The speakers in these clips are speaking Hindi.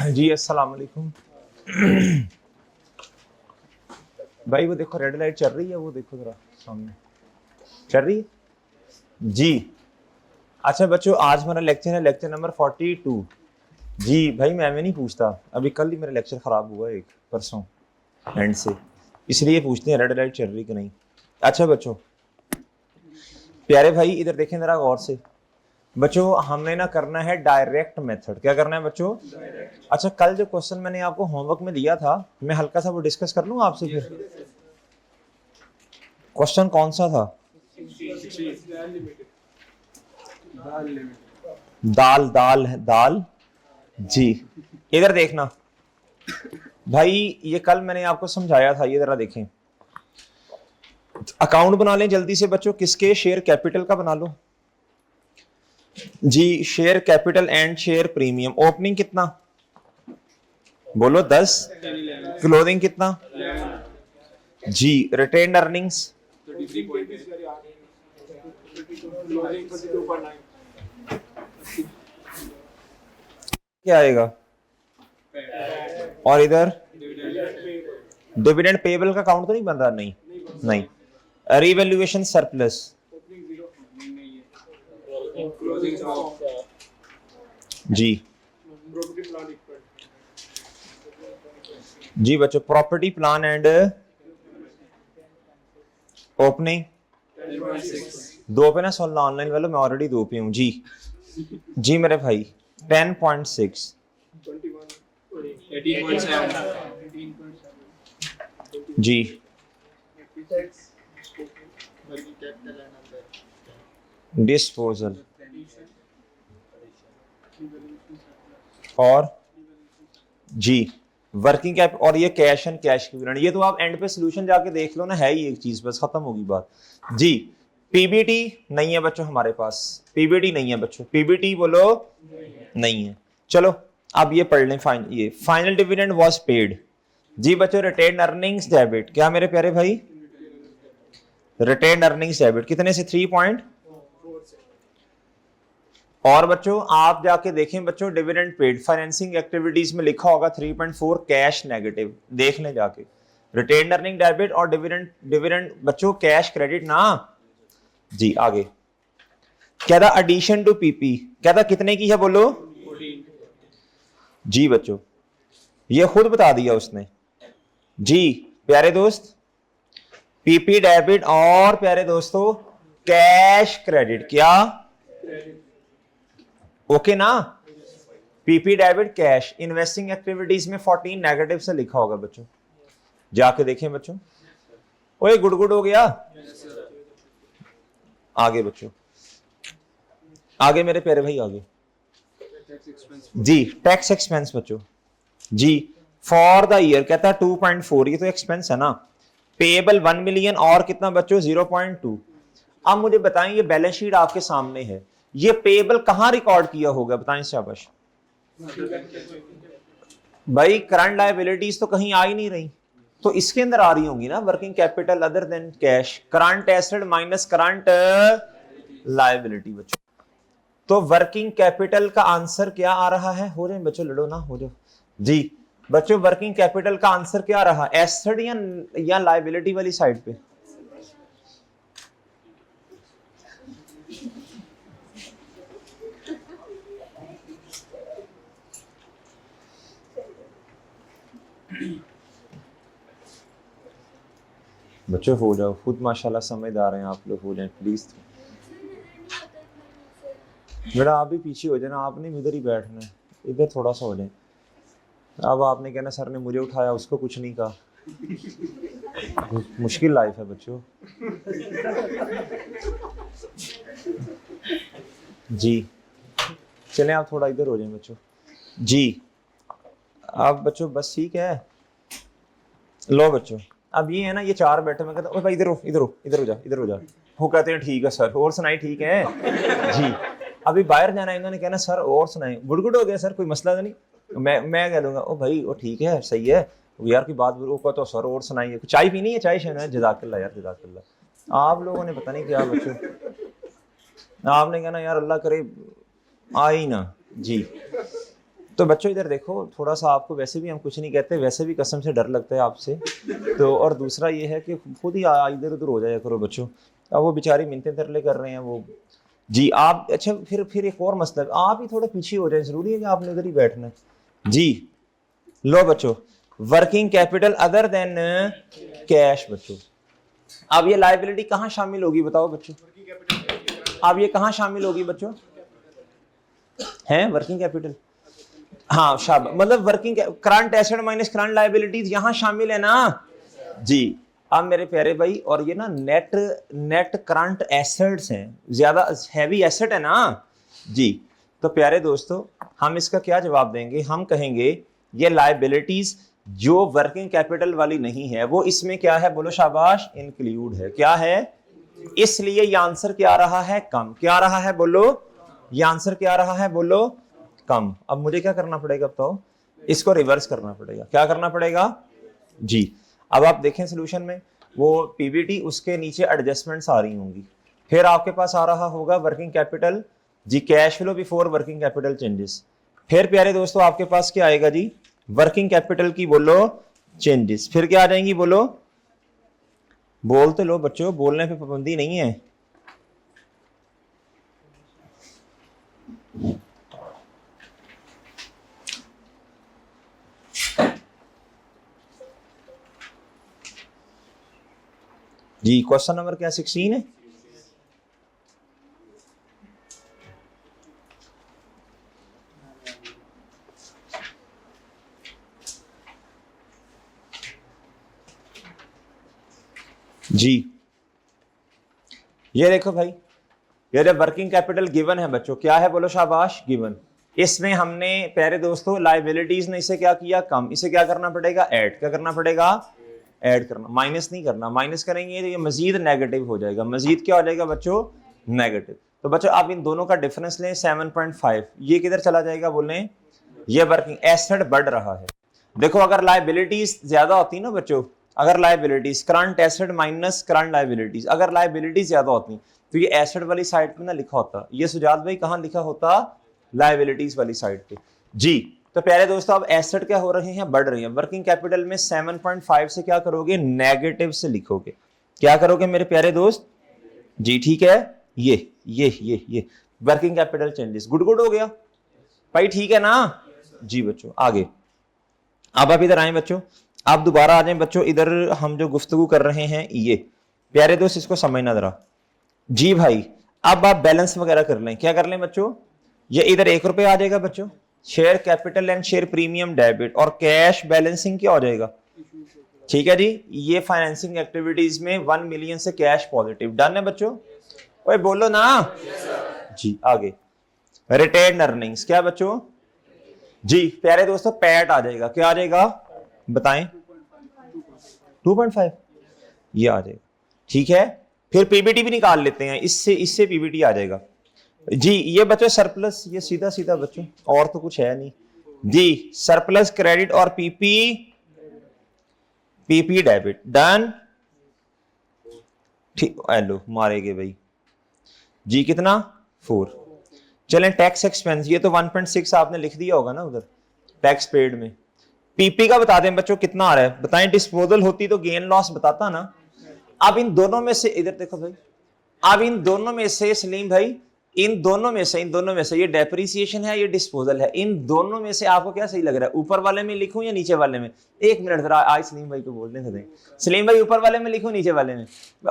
जी अस्सलाम वालेकुम। भाई वो देखो रेड लाइट चल रही है, वो देखो जरा सामने चल रही है जी। अच्छा बच्चों, आज मेरा लेक्चर है, लेक्चर नंबर 42। जी भाई मैं नहीं पूछता, अभी कल ही मेरा लेक्चर खराब हुआ एक परसों एंड से, इसलिए पूछते हैं रेड लाइट चल रही कि नहीं। अच्छा बच्चों, प्यारे भाई इधर देखें जरा गौर से। बच्चों हमने ना करना है डायरेक्ट मेथड। क्या करना है बच्चों? अच्छा, कल जो क्वेश्चन मैंने आपको होमवर्क में दिया था, मैं हल्का सा वो डिस्कस कर लूँ आपसे फिर। क्वेश्चन कौन सा था? दाल दाल है दाल जी। इधर देखना भाई, ये कल मैंने आपको समझाया था, ये जरा देखें। अकाउंट बना लें जल्दी से बच्चों, किसके? शेयर कैपिटल का बना लो जी। Share capital and share premium. Opening कितना बोलो? 10। क्लोजिंग कितना जी? रिटेन्ड अर्निंग्स क्या आएगा? और इधर डिविडेंड पेबल का काउंट तो नहीं बन रहा? नहीं नहीं। रिवैल्यूएशन सरप्लस जी जी बच्चों। प्रॉपर्टी प्लान एंड ओपनिंग 2 पे ना सोलना ऑनलाइन वालों, मैं ऑलरेडी 2 पे हूँ जी। जी मेरे भाई 10.6 जी डिस्पोजल और जी वर्किंग कैप, और ये कैश एंड कैश इक्विवेलेंट। ये तो आप एंड पे सोल्यूशन जाके देख लो ना, है ही एक चीज, बस खत्म होगी बात जी। पीबीटी नहीं है बच्चों हमारे पास, पीबीटी नहीं है बच्चों, पीबीटी बोलो नहीं है। चलो अब ये पढ़ लें। ये फाइनल डिविडेंड वाज पेड जी बच्चों। रिटेन्ड अर्निंग्स डेबिट, क्या मेरे प्यारे भाई? रिटेन्ड अर्निंग्स डेबिट कितने से? 3 और बच्चों आप जाके देखें बच्चों, डिविडेंड पेड फाइनेंसिंग एक्टिविटीज में लिखा होगा 3.4 कैश नेगेटिव, देख लें जाके। रिटेन्ड अर्निंग डेबिट और डिविडेंड, डिविडेंड बच्चों कैश क्रेडिट ना जी। आगे क्या था? एडिशन टू पीपी, क्या था? कितने की है बोलो? 14 जी बच्चों, ये खुद बता दिया उसने जी। प्यारे दोस्त पीपी डेबिट और प्यारे दोस्तों कैश क्रेडिट, क्या ओके ना? PP debit cash. Investing activities में 14 नेगेटिव से लिखा होगा बच्चों, जाके देखें बच्चों। ओए गुड गुड हो गया। आगे बच्चों, आगे मेरे प्यारे भाई आगे जी। टैक्स एक्सपेंस बच्चों जी फॉर द ईयर, कहता है 2.4, ये तो एक्सपेंस है ना। पेएबल 1 मिलियन और कितना बच्चों? 0.2। अब मुझे बताएं, ये बैलेंस शीट आपके सामने है, ये पेएबल कहां रिकॉर्ड किया होगा? बताएं शाबाश भाई। करंट लायबिलिटीज तो कहीं आ ही नहीं रही, तो इसके अंदर आ रही होंगी ना working capital other than cash. Current asset minus current liability बच्चों। तो वर्किंग कैपिटल का आंसर क्या आ रहा है? हो रहे बच्चों, लड़ो ना, हो जाओ जी बच्चों। वर्किंग कैपिटल का आंसर क्या रहा? एसेट या लायबिलिटी वाली साइड पे? बच्चों हो जाओ खुद, माशाल्लाह समझदार हैं आप लोग, हो जाए प्लीज। बेटा आप भी पीछे हो जाए ना, आपने इधर ही बैठना है, इधर थोड़ा सा हो जाए। अब आपने कहना सर ने मुझे उठाया, उसको कुछ नहीं कहा। मुश्किल लाइफ है बच्चों जी। चलें आप थोड़ा इधर हो जाए बच्चों जी। अब बच्चों बस ठीक है। लो बच्चों, अब ये है ना, ये 4 बैठे, मैं कहता हूँ भाई इधर हो, इधर हो, इधर हो जा, इधर हो जा। वो कहते हैं ठीक है सर, और सुनाई? ठीक है जी। अभी बाहर जाना है, इन्होंने कहना सर और सुनाए, गुड़गुड़ हो गया सर, कोई मसला तो नहीं? मैं कह दूंगा ओ भाई वो ठीक है, सही है यार, की बात वो तो सर और सुनाइए। चाय पीनी है? चाय शायद। जज़ाकल्लाह यार, जज़ाकल्लाह। आप लोगों ने पता नहीं क्या बच्चों, आपने कहना यार अल्लाह करे आई ना जी। तो बच्चों इधर देखो, थोड़ा सा आपको वैसे भी हम कुछ नहीं कहते, वैसे भी कसम से डर लगता है आपसे। तो और दूसरा ये है कि खुद ही इधर उधर हो जाया करो बच्चों। अब वो बेचारी मिन्नतें तरले कर रहे हैं वो। जी आप अच्छा, फिर एक और मसला, आप ही थोड़ा पीछे हो जाए, जरूरी है कि आपने उधर ही बैठना है। जी लो बच्चों, working capital other than cash बच्चों। अब ये लायबिलिटी कहाँ शामिल होगी बताओ बच्चों? अब ये कहाँ शामिल होगी बच्चों? है वर्किंग कैपिटल, हाँ शाबाश, मतलब working current asset minus current liabilities यहां शामिल है ना जी। अब मेरे प्यारे भाई, और ये ना नेट करंट एसेट्स हैं, ज्यादा हैवी एसेट है ना जी। तो प्यारे दोस्तों, हम इसका क्या जवाब देंगे? हम कहेंगे ये लायबिलिटीज जो वर्किंग कैपिटल वाली नहीं है वो इसमें क्या है, बोलो शाबाश, इंक्लूड है। क्या है? इसलिए ये आंसर क्या आ रहा है? कम। क्या आ रहा है बोलो? ये आंसर क्या आ रहा है बोलो? कम। अब मुझे क्या करना पड़ेगा बताओ? इसको रिवर्स करना पड़ेगा। क्या करना पड़ेगा जी? अब आप देखें सोल्यूशन में वो पीबीटी, उसके नीचे एडजस्टमेंट्स आ रही होंगी, फिर आपके पास आ रहा होगा working capital G, cash flow before working capital changes. फिर प्यारे दोस्तों आपके पास क्या आएगा जी? वर्किंग कैपिटल की बोलो चेंजेस। फिर क्या आ जाएंगी बोलो? बोल तो लो बच्चों, बोलने पे पाबंदी नहीं है। जी क्वेश्चन नंबर क्या 16 है? जी ये देखो भाई, ये जब वर्किंग कैपिटल गिवन है बच्चों, क्या है बोलो शाबाश? गिवन। इसमें हमने प्यारे दोस्तों लायबिलिटीज ने इसे क्या किया? कम। इसे क्या करना पड़ेगा? ऐड। क्या करना पड़ेगा? ऐड करना, माइनस नहीं करना। माइनस करेंगे तो ये मजीद नेगेटिव हो जाएगा। मजीद क्या हो जाएगा बच्चों? नेगेटिव। तो बच्चों आप इन दोनों का डिफरेंस लें 7.5, ये किधर चला जाएगा बोले? ये वर्किंग एसेट बढ़ रहा है। देखो अगर लायबिलिटीज ज्यादा होती ना बच्चों, अगर liabilities current asset minus current liabilities, अगर लायबिलिटीज ज्यादा होती तो ये एसेट वाली साइड पे ना लिखा होता, ये सुजात भाई कहां लिखा होता? लायबिलिटीज वाली साइड पे जी। तो प्यारे दोस्तों अब एसेट क्या हो रहे हैं? बढ़ रही है। वर्किंग कैपिटल में 7.5 से क्या करोगे? नेगेटिव से लिखोगे। क्या करोगे मेरे प्यारे दोस्त जी? ठीक है, ये working capital changes. Good good हो गया भाई, ठीक है ना जी बच्चों? आगे अब आप इधर आए बच्चों, आप दोबारा आ जाए बच्चों इधर। हम जो गुफ्तगू कर रहे हैं ये प्यारे दोस्त इसको समझना जरा जी भाई। अब आप बैलेंस वगैरह कर लें। क्या कर लें बच्चों? ये इधर 1 रुपये आ जाएगा बच्चों, share capital and share premium debit, और कैश बैलेंसिंग क्या हो जाएगा? ठीक है जी, ये फाइनेंसिंग एक्टिविटीज में 1 मिलियन से कैश पॉजिटिव। डन है बच्चों? ओए बोलो ना जी। आगे रिटेन अर्निंग्स क्या बच्चों जी? प्यारे दोस्तों पैट आ जाएगा। क्या आ जाएगा बताएं? 2.5 ये आ जाएगा। ठीक है, फिर पीबीटी भी निकाल लेते हैं, इससे पीबीटी आ जाएगा जी। ये बच्चों सरप्लस, ये सीधा सीधा बच्चों, और तो कुछ है नहीं जी। सरप्लस क्रेडिट और पीपी डेबिट। डन? ठीक, हेलो मारेगे भाई जी। कितना? 4। चलें टैक्स एक्सपेंस, ये तो 1.6 आपने लिख दिया होगा ना उधर टैक्स पेड में। पीपी का बता दें बच्चों कितना आ रहा है बताएं? डिस्पोजल होती तो गेन लॉस बताता ना। अब इन दोनों में से, इधर देखो भाई, अब इन दोनों में से सलीम भाई, इन दोनों में से ये डेप्रिसिएशन है, ये डिस्पोजल है, इन दोनों में से आपको क्या सही लग रहा है? ऊपर वाले में लिखूं या नीचे वाले में? 1 मिनट जरा आज सलीम भाई को बोलने से दें। सलीम भाई ऊपर वाले में लिखूं नीचे वाले में?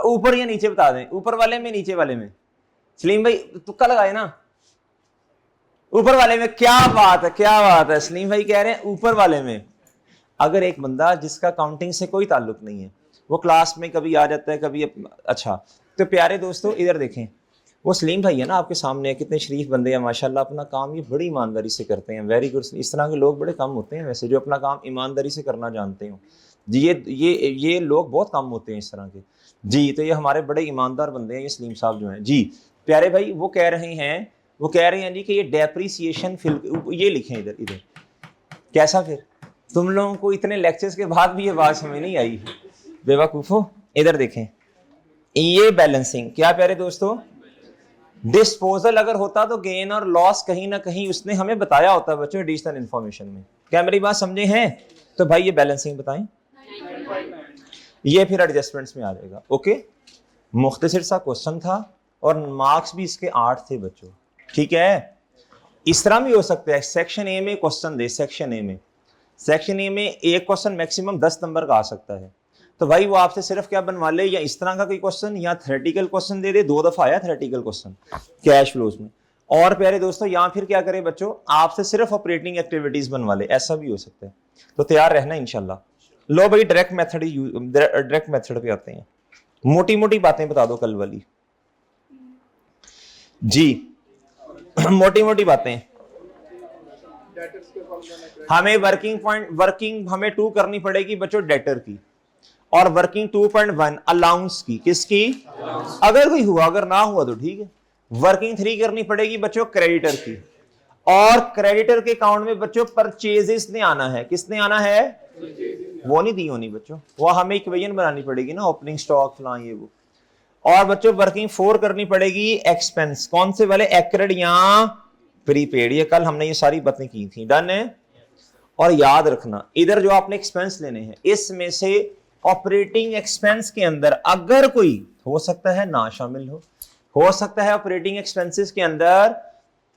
ऊपर या नीचे बता दें? ऊपर वाले में नीचे वाले में? सलीम भाई तुक्का लगाए ना, ऊपर वाले में। क्या बात है, क्या बात है, सलीम भाई कह रहे हैं ऊपर वाले में। अगर एक बंदा जिसका काउंटिंग से कोई ताल्लुक नहीं है, वो क्लास में कभी आ जाता है कभी अच्छा। तो प्यारे दोस्तों इधर देखें, वो सलीम भाई है ना आपके सामने, कितने शरीफ बंदे हैं माशाल्लाह, अपना काम ये बड़ी ईमानदारी से करते हैं। Very good. इस तरह के लोग बड़े कम होते हैं वैसे, जो अपना काम ईमानदारी से करना जानते हो जी। ये लोग बहुत कम होते हैं इस तरह के जी। तो ये हमारे बड़े ईमानदार बंदे हैं ये सलीम साहब जो हैं जी। प्यारे भाई वो कह रहे हैं जी कि ये डेप्रिसिएशन ये लिखें इधर। कैसा फिर? तुम लोगों को इतने लेक्चर्स के बाद भी ये बात समझ नहीं आई बेवकूफो? इधर देखें, ये बैलेंसिंग क्या प्यारे दोस्तों? डिस्पोजल अगर होता तो गेन और लॉस कहीं ना कहीं उसने हमें बताया होता बच्चों एडिशनल इंफॉर्मेशन में। क्या मेरी बात समझे हैं? तो भाई ये बैलेंसिंग बताएं, ये फिर एडजस्टमेंट्स में आ जाएगा। ओके, मुख्तसर सा क्वेश्चन था और मार्क्स भी इसके 8 थे बच्चों, ठीक है। इस तरह भी हो सकता है सेक्शन ए में क्वेश्चन दे, सेक्शन ए में एक क्वेश्चन मैक्सिमम 10 नंबर का आ सकता है, तो भाई वो आपसे सिर्फ क्या बनवा ले, या इस तरह का कोई क्वेश्चन या थ्योरेटिकल क्वेश्चन दे दे। 2 दफा आया थ्योरेटिकल क्वेश्चन कैश फ्लोज में। और प्यारे दोस्तों या फिर क्या करें बच्चों, आपसे सिर्फ ऑपरेटिंग एक्टिविटीज बनवा ले, ऐसा भी हो सकता है। तो तैयार रहना इंशाल्लाह। लो भाई डायरेक्ट मेथड पे आते हैं। मोटी मोटी बातें बता दो कल वाली जी। मोटी मोटी बातें, हमें वर्किंग हमें 2 करनी पड़ेगी बच्चों डेटर की, और वर्किंग 2.1 अलाउंस की। किसकी? अगर कोई हुआ, अगर ना हुआ तो ठीक है। वर्किंग 3 करनी पड़ेगी बच्चों क्रेडिटर की, और क्रेडिटर के अकाउंट में बच्चों परचेजेस ने आना है। किसने आना है? वो नहीं दी होनी बच्चों, वो हमें इक्वेशन बनानी पड़ेगी ना, ओपनिंग स्टॉक फलां ये वो। और बच्चों वर्किंग 4 करनी पड़ेगी एक्सपेंस। कौन से वाले? एक्रेड या प्रीपेड। ये कल हमने ये सारी बातें की थी, डन है। और याद रखना इधर जो आपने एक्सपेंस लेने हैं, इसमें से ऑपरेटिंग एक्सपेंस के अंदर अगर कोई हो सकता है ना शामिल हो सकता है ऑपरेटिंग एक्सपेंसेस के अंदर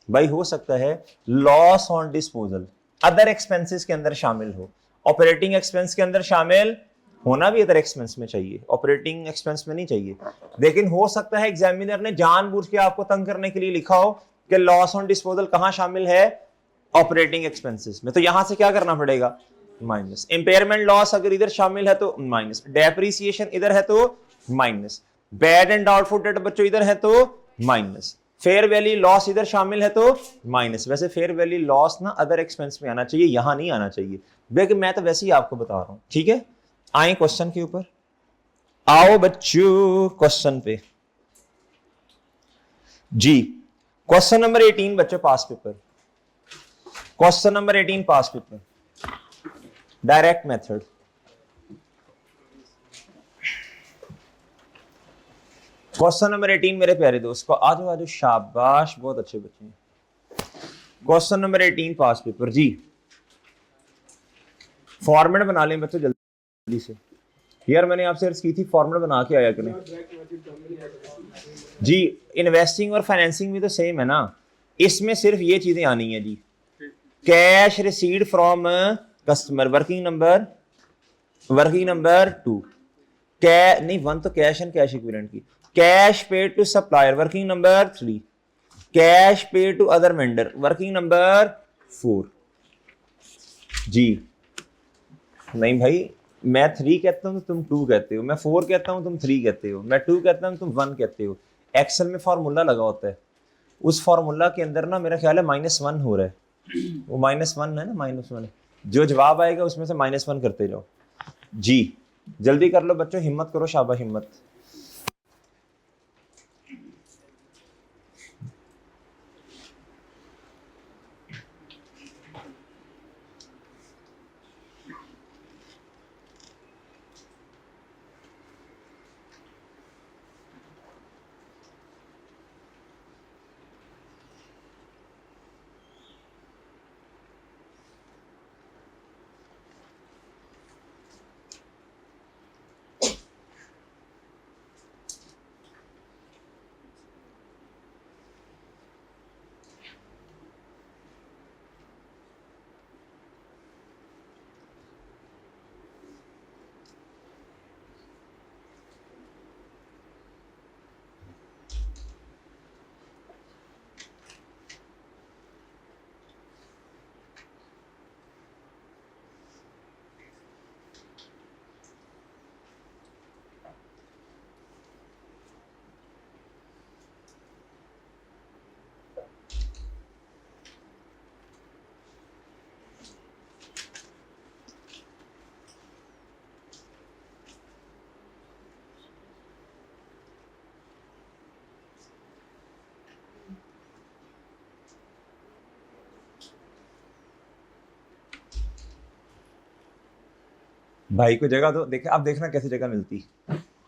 भाई हो सकता है loss on disposal other expenses के अंदर शामिल हो। ऑपरेटिंग एक्सपेंस के अंदर शामिल होना भी अदर एक्सपेंस में चाहिए, ऑपरेटिंग एक्सपेंस में नहीं चाहिए। लेकिन हो सकता है एग्जामिनर ने जानबूझ के आपको तंग करने के लिए लिखा हो कि लॉस ऑन डिस्पोजल कहां शामिल है? ऑपरेटिंग एक्सपेंसेस में। तो यहां से क्या करना पड़ेगा? माइनस। इंपेयरमेंट लॉस अगर इधर शामिल है तो माइनस, डेप्रिसिएशन इधर है तो minus, bad and doubtful date बच्चों इधर है तो माइनस, फेयर वैल्यू लॉस इधर शामिल है तो माइनस। वैसे फेयर वैल्यू लॉस ना अदर एक्सपेंस में आना चाहिए, यहां नहीं आना चाहिए। लेकिन मैं तो वैसे ही आपको बता रहा हूं, ठीक है। आए क्वेश्चन के ऊपर, आओ बच्चों क्वेश्चन पे जी। क्वेश्चन नंबर 18 बच्चों past paper, question number 18 past paper, direct method. Question number 18 मेरे प्यारे दोस्त को आज आज शाबाश, बहुत अच्छे बच्चे हैं। क्वेश्चन नंबर 18 पास पेपर जी। फॉर्मेट बना लें बच्चों जल्दी से। यार मैंने आपसे अर्ज की थी फॉर्मेट बना के आया करें जी। इन्वेस्टिंग और फाइनेंसिंग भी तो सेम है ना, इसमें सिर्फ ये चीजें आनी है जी। Cash received from customer, working number 2, नहीं 1 तो कैश एंड कैश इक्विवेलेंट की। Cash paid to supplier, working number 3। Cash paid to other vendor, working number 4 जी। नहीं भाई, मैं 3 कहता हूं तो तुम 2 कहते हो, मैं 4 कहता हूं तुम 3 कहते हो, मैं 2 कहता हूं तुम 1 कहते हो। एक्सेल में फार्मूला लगा होता है, उस फार्मूला के अंदर ना मेरा ख्याल है -1 हो रहा है, वो -1 है ना, -1। जो जवाब आएगा उसमें से -1 करते जाओ जी। जल्दी कर लो बच्चों, हिम्मत करो, शाबाश हिम्मत। भाई को जगह दो, देखे आप देखना कैसे जगह मिलती।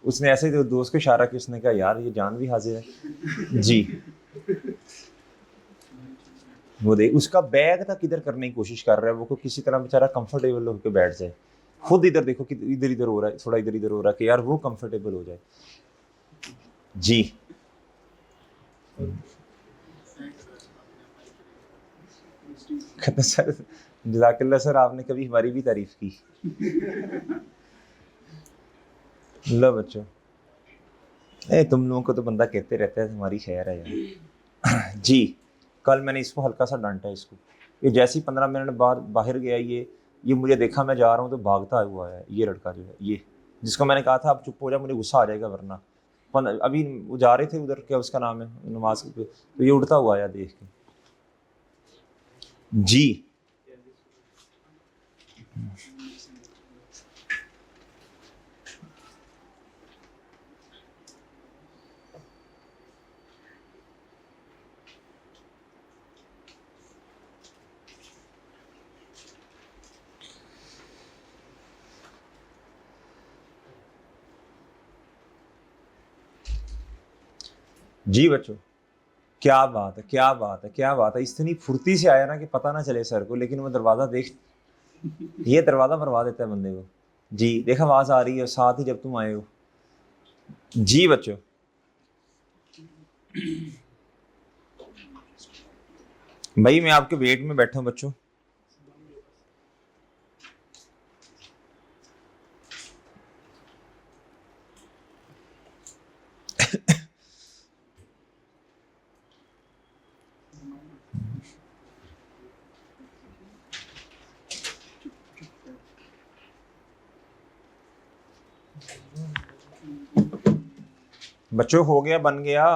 उसने ऐसे ही दोस्त को इशारा किया, उसने कहा यार ये जान भी हाजिर है जी। वो देख, उसका बैग तक इधर करने की कोशिश कर रहा है, वो किसी तरह बेचारा कंफर्टेबल होकर बैठ जाए। खुद इधर देखो कि इधर इधर हो रहा है, थोड़ा इधर इधर हो रहा है कि यार वो कंफर्टेबल हो जाए। जी कहते सर जज़ाकल्लाह सर, आपने कभी हमारी भी तारीफ की। लो बच्चों, तुम लोगों को तो बंदा कहते रहता है, तुम्हारी खैर है यार। जी कल मैंने इसको हल्का सा डांटा इसको, ये जैसे ही 15 मिनट बाद बाहर गया, ये मुझे देखा मैं जा रहा हूँ तो भागता हुआ है ये लड़का जो है, ये जिसको मैंने कहा था अब चुप हो जा, मुझे गुस्सा आ जाएगा वरना। अभी वो जा रहे थे उधर, क्या उसका नाम है, नमाज पे, तो ये उड़ता हुआ आया देख के। जी जी बच्चों, क्या बात है, क्या बात है, क्या बात है, इतनी फुर्ती से आया ना कि पता ना चले सर को, लेकिन वो दरवाज़ा देख, ये दरवाज़ा मरवा देता है बंदे को। जी देख आवाज़ आ रही है साथ ही जब तुम आए हो। जी बच्चों, भाई मैं आपके वेट में बैठा हूँ बच्चों। बच्चों हो गया, बन गया।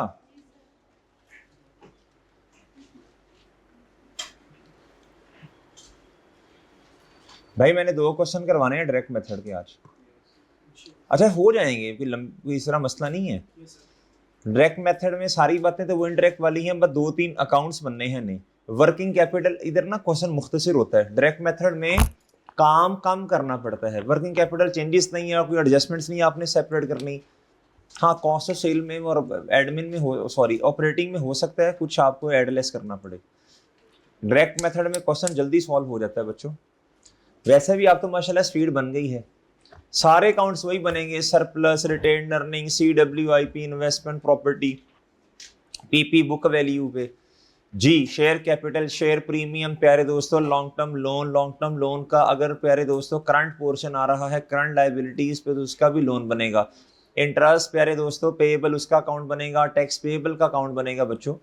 भाई मैंने 2 क्वेश्चन करवाने हैं डायरेक्ट मेथड के आज। अच्छा हो जाएंगे, कोई इस तरह मसला नहीं है। डायरेक्ट मेथड में सारी बातें तो वो इनडायरेक्ट वाली हैं, बस 2-3 अकाउंट्स बनने हैं नहीं। वर्किंग कैपिटल इधर ना क्वेश्चन मुख्तसर होता है, डायरेक्ट मेथड में काम कम करना पड़ता है। वर्किंग कैपिटल चेंजेस नहीं है, कोई एडजस्टमेंट्स नहीं आपने सेपरेट करनी। हाँ कॉस्ट ऑफ सेल में और एडमिन में हो, सॉरी ऑपरेटिंग में हो सकता है कुछ आपको एडलेस करना पड़े। डायरेक्ट मेथड में क्वेश्चन जल्दी सॉल्व हो जाता है बच्चों। वैसे भी आप तो माशाल्लाह स्पीड बन गई है, सारे अकाउंट्स वही बनेंगे, surplus, retained earning, CWIP, investment property, PP book value पे। जी शेयर कैपिटल, शेयर प्रीमियम, प्यारे दोस्तों लॉन्ग टर्म लोन का अगर प्यारे दोस्तों करंट पोर्शन आ रहा है करंट लाइबिलिटीज पे तो उसका भी लोन बनेगा। इंटरेस्ट प्यारे दोस्तों पेएबल उसका अकाउंट बनेगा, टैक्स पेएबल का अकाउंट बनेगा बच्चों।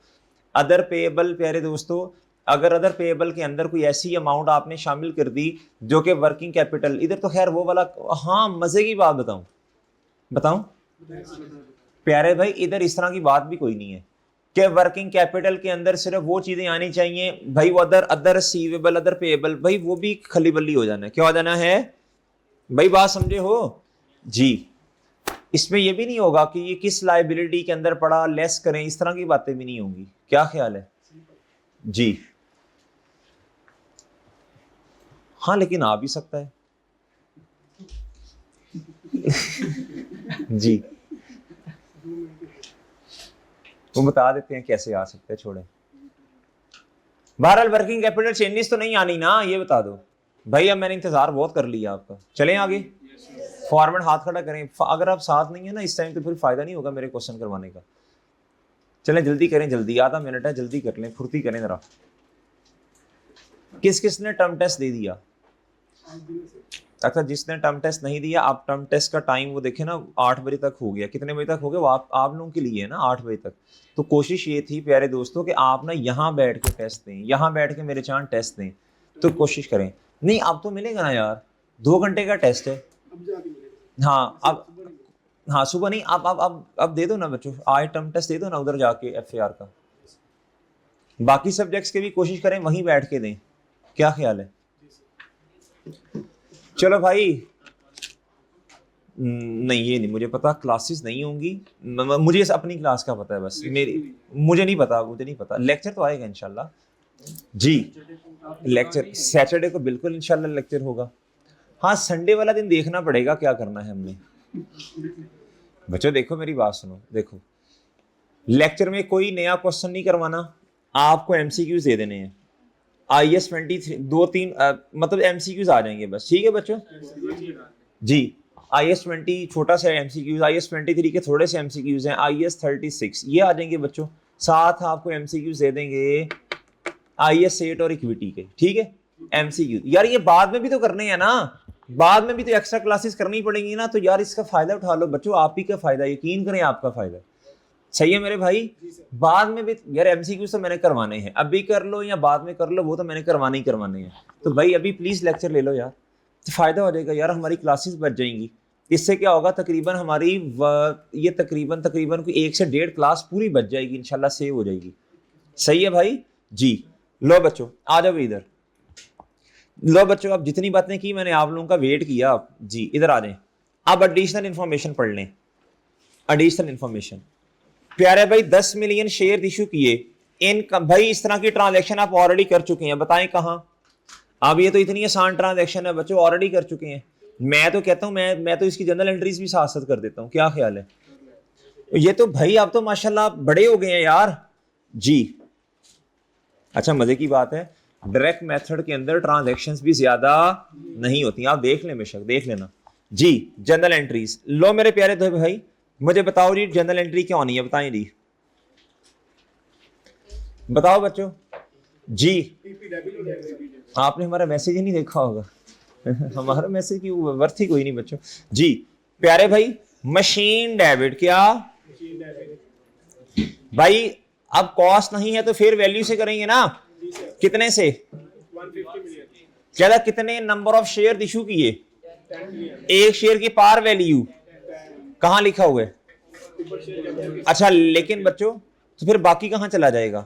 अदर पेएबल प्यारे दोस्तों, अगर अदर पेएबल के अंदर कोई ऐसी अमाउंट आपने शामिल कर दी जो कि वर्किंग कैपिटल, इधर तो खैर वो वाला, हाँ मजे की बात बताऊं प्यारे भाई, इधर इस तरह की बात भी कोई नहीं है कि वर्किंग कैपिटल के अंदर सिर्फ वो चीजें आनी चाहिए भाई, वो अदर रिसीवेबल, अदर पेएबल, भाई वो भी खली बल्ली हो जाना है। क्या हो जाना है भाई, बात समझे हो जी। इसमें ये भी नहीं होगा कि ये किस लाइबिलिटी के अंदर पड़ा, लेस करें, इस तरह की बातें भी नहीं होंगी। क्या ख्याल है जी। हाँ लेकिन आ भी सकता है जी, वो बता देते हैं कैसे आ सकते हैं, छोड़े। बहरहाल वर्किंग कैपिटल चेंजेस तो नहीं आनी ना, ये बता दो भाई। अब मैंने इंतजार बहुत कर लिया आपका, चलें आगे। फॉर्मेट हाथ खड़ा करें, अगर आप साथ नहीं है ना इस टाइम तो फिर फायदा नहीं होगा मेरे क्वेश्चन करवाने का। चलें जल्दी करें, जल्दी, आधा मिनट है, जल्दी कर लें, फुर्ती करें जरा। किस किसने टर्म टेस्ट दे दिया? अच्छा जिसने टर्म टेस्ट नहीं दिया, आप टर्म टेस्ट का टाइम वो देखें ना, 8 बजे तक हो गया। कितने बजे तक हो गया वो आप लोगों के लिए है ना, 8 बजे तक। तो कोशिश ये थी प्यारे दोस्तों कि आप ना यहाँ बैठ के टेस्ट दें, यहाँ बैठ के मेरे चांद टेस्ट दें, तो कोशिश करें। नहीं अब तो मिलेगा ना यार, 2 घंटे का टेस्ट है। हाँ अब, हाँ सुबह नहीं, अब दे दो ना बच्चों, आज टर्म टेस्ट दे दो ना उधर जाके FAR का। बाकी सब्जेक्ट्स के भी कोशिश करें वहीं बैठ के दें, क्या ख्याल है? चलो भाई, नहीं ये नहीं मुझे पता, क्लासेस नहीं होंगी, मुझे अपनी क्लास का पता है बस, मेरी मुझे नहीं पता। लेक्चर तो आएगा इंशाल्लाह जी, लेक्चर सैटरडे को बिल्कुल इंशाल्लाह लेक्चर होगा। हाँ संडे वाला दिन देखना पड़ेगा क्या करना है हमने। बच्चों देखो मेरी बात सुनो, देखो लेक्चर में कोई नया क्वेश्चन नहीं करवाना, आपको MCQs दे देने हैं। IS-23 2-3 मतलब MCQs आ जाएंगे बस, ठीक है बच्चों जी। IS-20 छोटा सा MCQs, IS-23 के थोड़े से MCQs हैं, IS-36 ये आ जाएंगे बच्चों। साथ आपको MCQs दे देंगे IS-8 और इक्विटी के, ठीक है। MCQ यार ये बाद में भी तो करने हैं ना, बाद में भी तो एक्स्ट्रा क्लासेस करनी पड़ेंगी ना, तो यार इसका फायदा उठा लो बच्चों, आप ही का फायदा, यकीन करें आपका फायदा। सही है मेरे भाई, बाद में भी यार MCQ तो मैंने करवाने हैं, अभी कर लो या बाद में कर लो, वो तो मैंने करवाने ही करवाने हैं। तो भाई अभी प्लीज लेक्चर ले लो यार, तो फायदा हो जाएगा यार, हमारी क्लासेस बच जाएंगी। इससे क्या होगा, तकरीबन हमारी ये तकरीबन कोई 1 से 1.5 क्लास पूरी बच जाएगी, इंशाल्लाह सेव हो जाएगी। सही है भाई जी। लो बच्चों आ जाओ इधर, लो बच्चों अब जितनी बातें की मैंने आप लोगों का वेट किया आप जी, इधर आ जाएं। अब एडिशनल इंफॉर्मेशन पढ़ लें, एडिशनल इंफॉर्मेशन। प्यारे भाई 10 मिलियन शेयर इशू किए, इन भाई इस तरह की ट्रांजैक्शन आप ऑलरेडी कर चुके हैं, बताएं कहां। अब ये तो इतनी आसान ट्रांजैक्शन है बच्चों, ऑलरेडी कर चुके हैं। मैं तो कहता हूं मैं तो इसकी जनरल एंट्रीज भी साथ साथ कर देता हूं, क्या ख्याल है। ये तो भाई आप तो माशाल्लाह बड़े हो गए हैं यार जी। अच्छा मजे की बात है, डायरेक्ट मेथड के अंदर ट्रांजैक्शंस भी ज्यादा नहीं होती, आप देख लें, बेशक देख लेना जी। जनरल एंट्रीज लो मेरे प्यारे दो भाई, मुझे बताओ जी जनरल एंट्री क्या होनी है, बताएं जी, बताओ बच्चों जी। आपने हमारा मैसेज ही नहीं देखा होगा हमारा मैसेज की वर्थ ही कोई नहीं बच्चों जी। प्यारे भाई मशीन डेबिट, क्या भाई अब कॉस्ट नहीं है तो फिर वैल्यू से करेंगे ना, कितने से, क्या कितने नंबर ऑफ शेयर इशू किए, एक शेयर की पार वैल्यू कहां लिखा हुआ है। अच्छा लेकिन बच्चों तो फिर बाकी कहां चला जाएगा,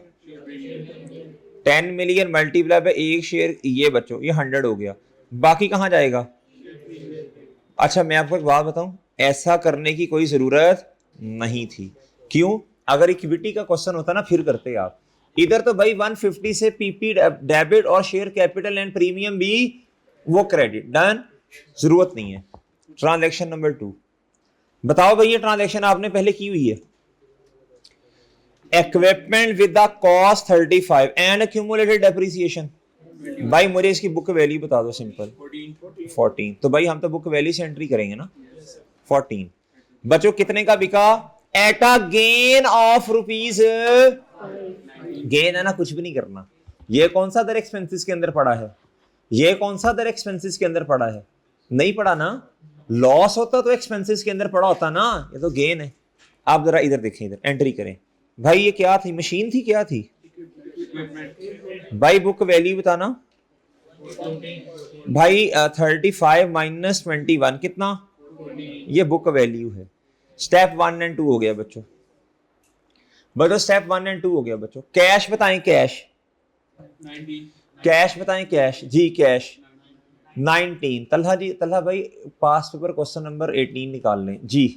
10 मिलियन मल्टीप्लाई बाय एक शेयर, ये बच्चों ये 100 हो गया, बाकी कहां जाएगा। अच्छा मैं आपको एक बात बताऊं, ऐसा करने की कोई जरूरत नहीं थी, क्यों, अगर इक्विटी का क्वेश्चन होता ना फिर करते आप। इधर तो भाई 150 से पीपी डेबिट और शेयर कैपिटल एंड प्रीमियम भी वो क्रेडिट डन, जरूरत नहीं है। ट्रांजैक्शन नंबर 2 बताओ भाई, ये ट्रांजैक्शन आपने पहले की हुई है, equipment with the cost 35 and accumulated depreciation. भाई मुझे इसकी बुक वैल्यू बता दो, सिंपल 14। तो भाई हम तो बुक वैल्यू से एंट्री करेंगे ना, 14 बच्चों कितने का बिका, at a gain of rupees, gain है ना, कुछ भी नहीं करना। ये कौन सा अदर एक्सपेंसेस के अंदर पड़ा है, ये कौन सा अदर एक्सपेंसेस के अंदर पड़ा है, नहीं पड़ा ना, लॉस होता तो एक्सपेंसेस के अंदर पड़ा होता ना, ये तो गेन है। आप जरा इधर देखें, इधर एंट्री करें भाई, ये क्या थी, मशीन थी, क्या थी भाई, बुक वैल्यू बताना भाई, 35 माइनस 21 कितना, ये बुक वैल्यू है। स्टेप 1 एंड 2 हो गया बच्चों, स्टेप 1 एंड 2 हो गया बच्चों। कैश बताएं, कैश 19, कैश बताएं, कैश जी, कैश 19। तलहा जी, तलहा भाई पास पेपर क्वेश्चन नंबर 18 निकाल लें जी।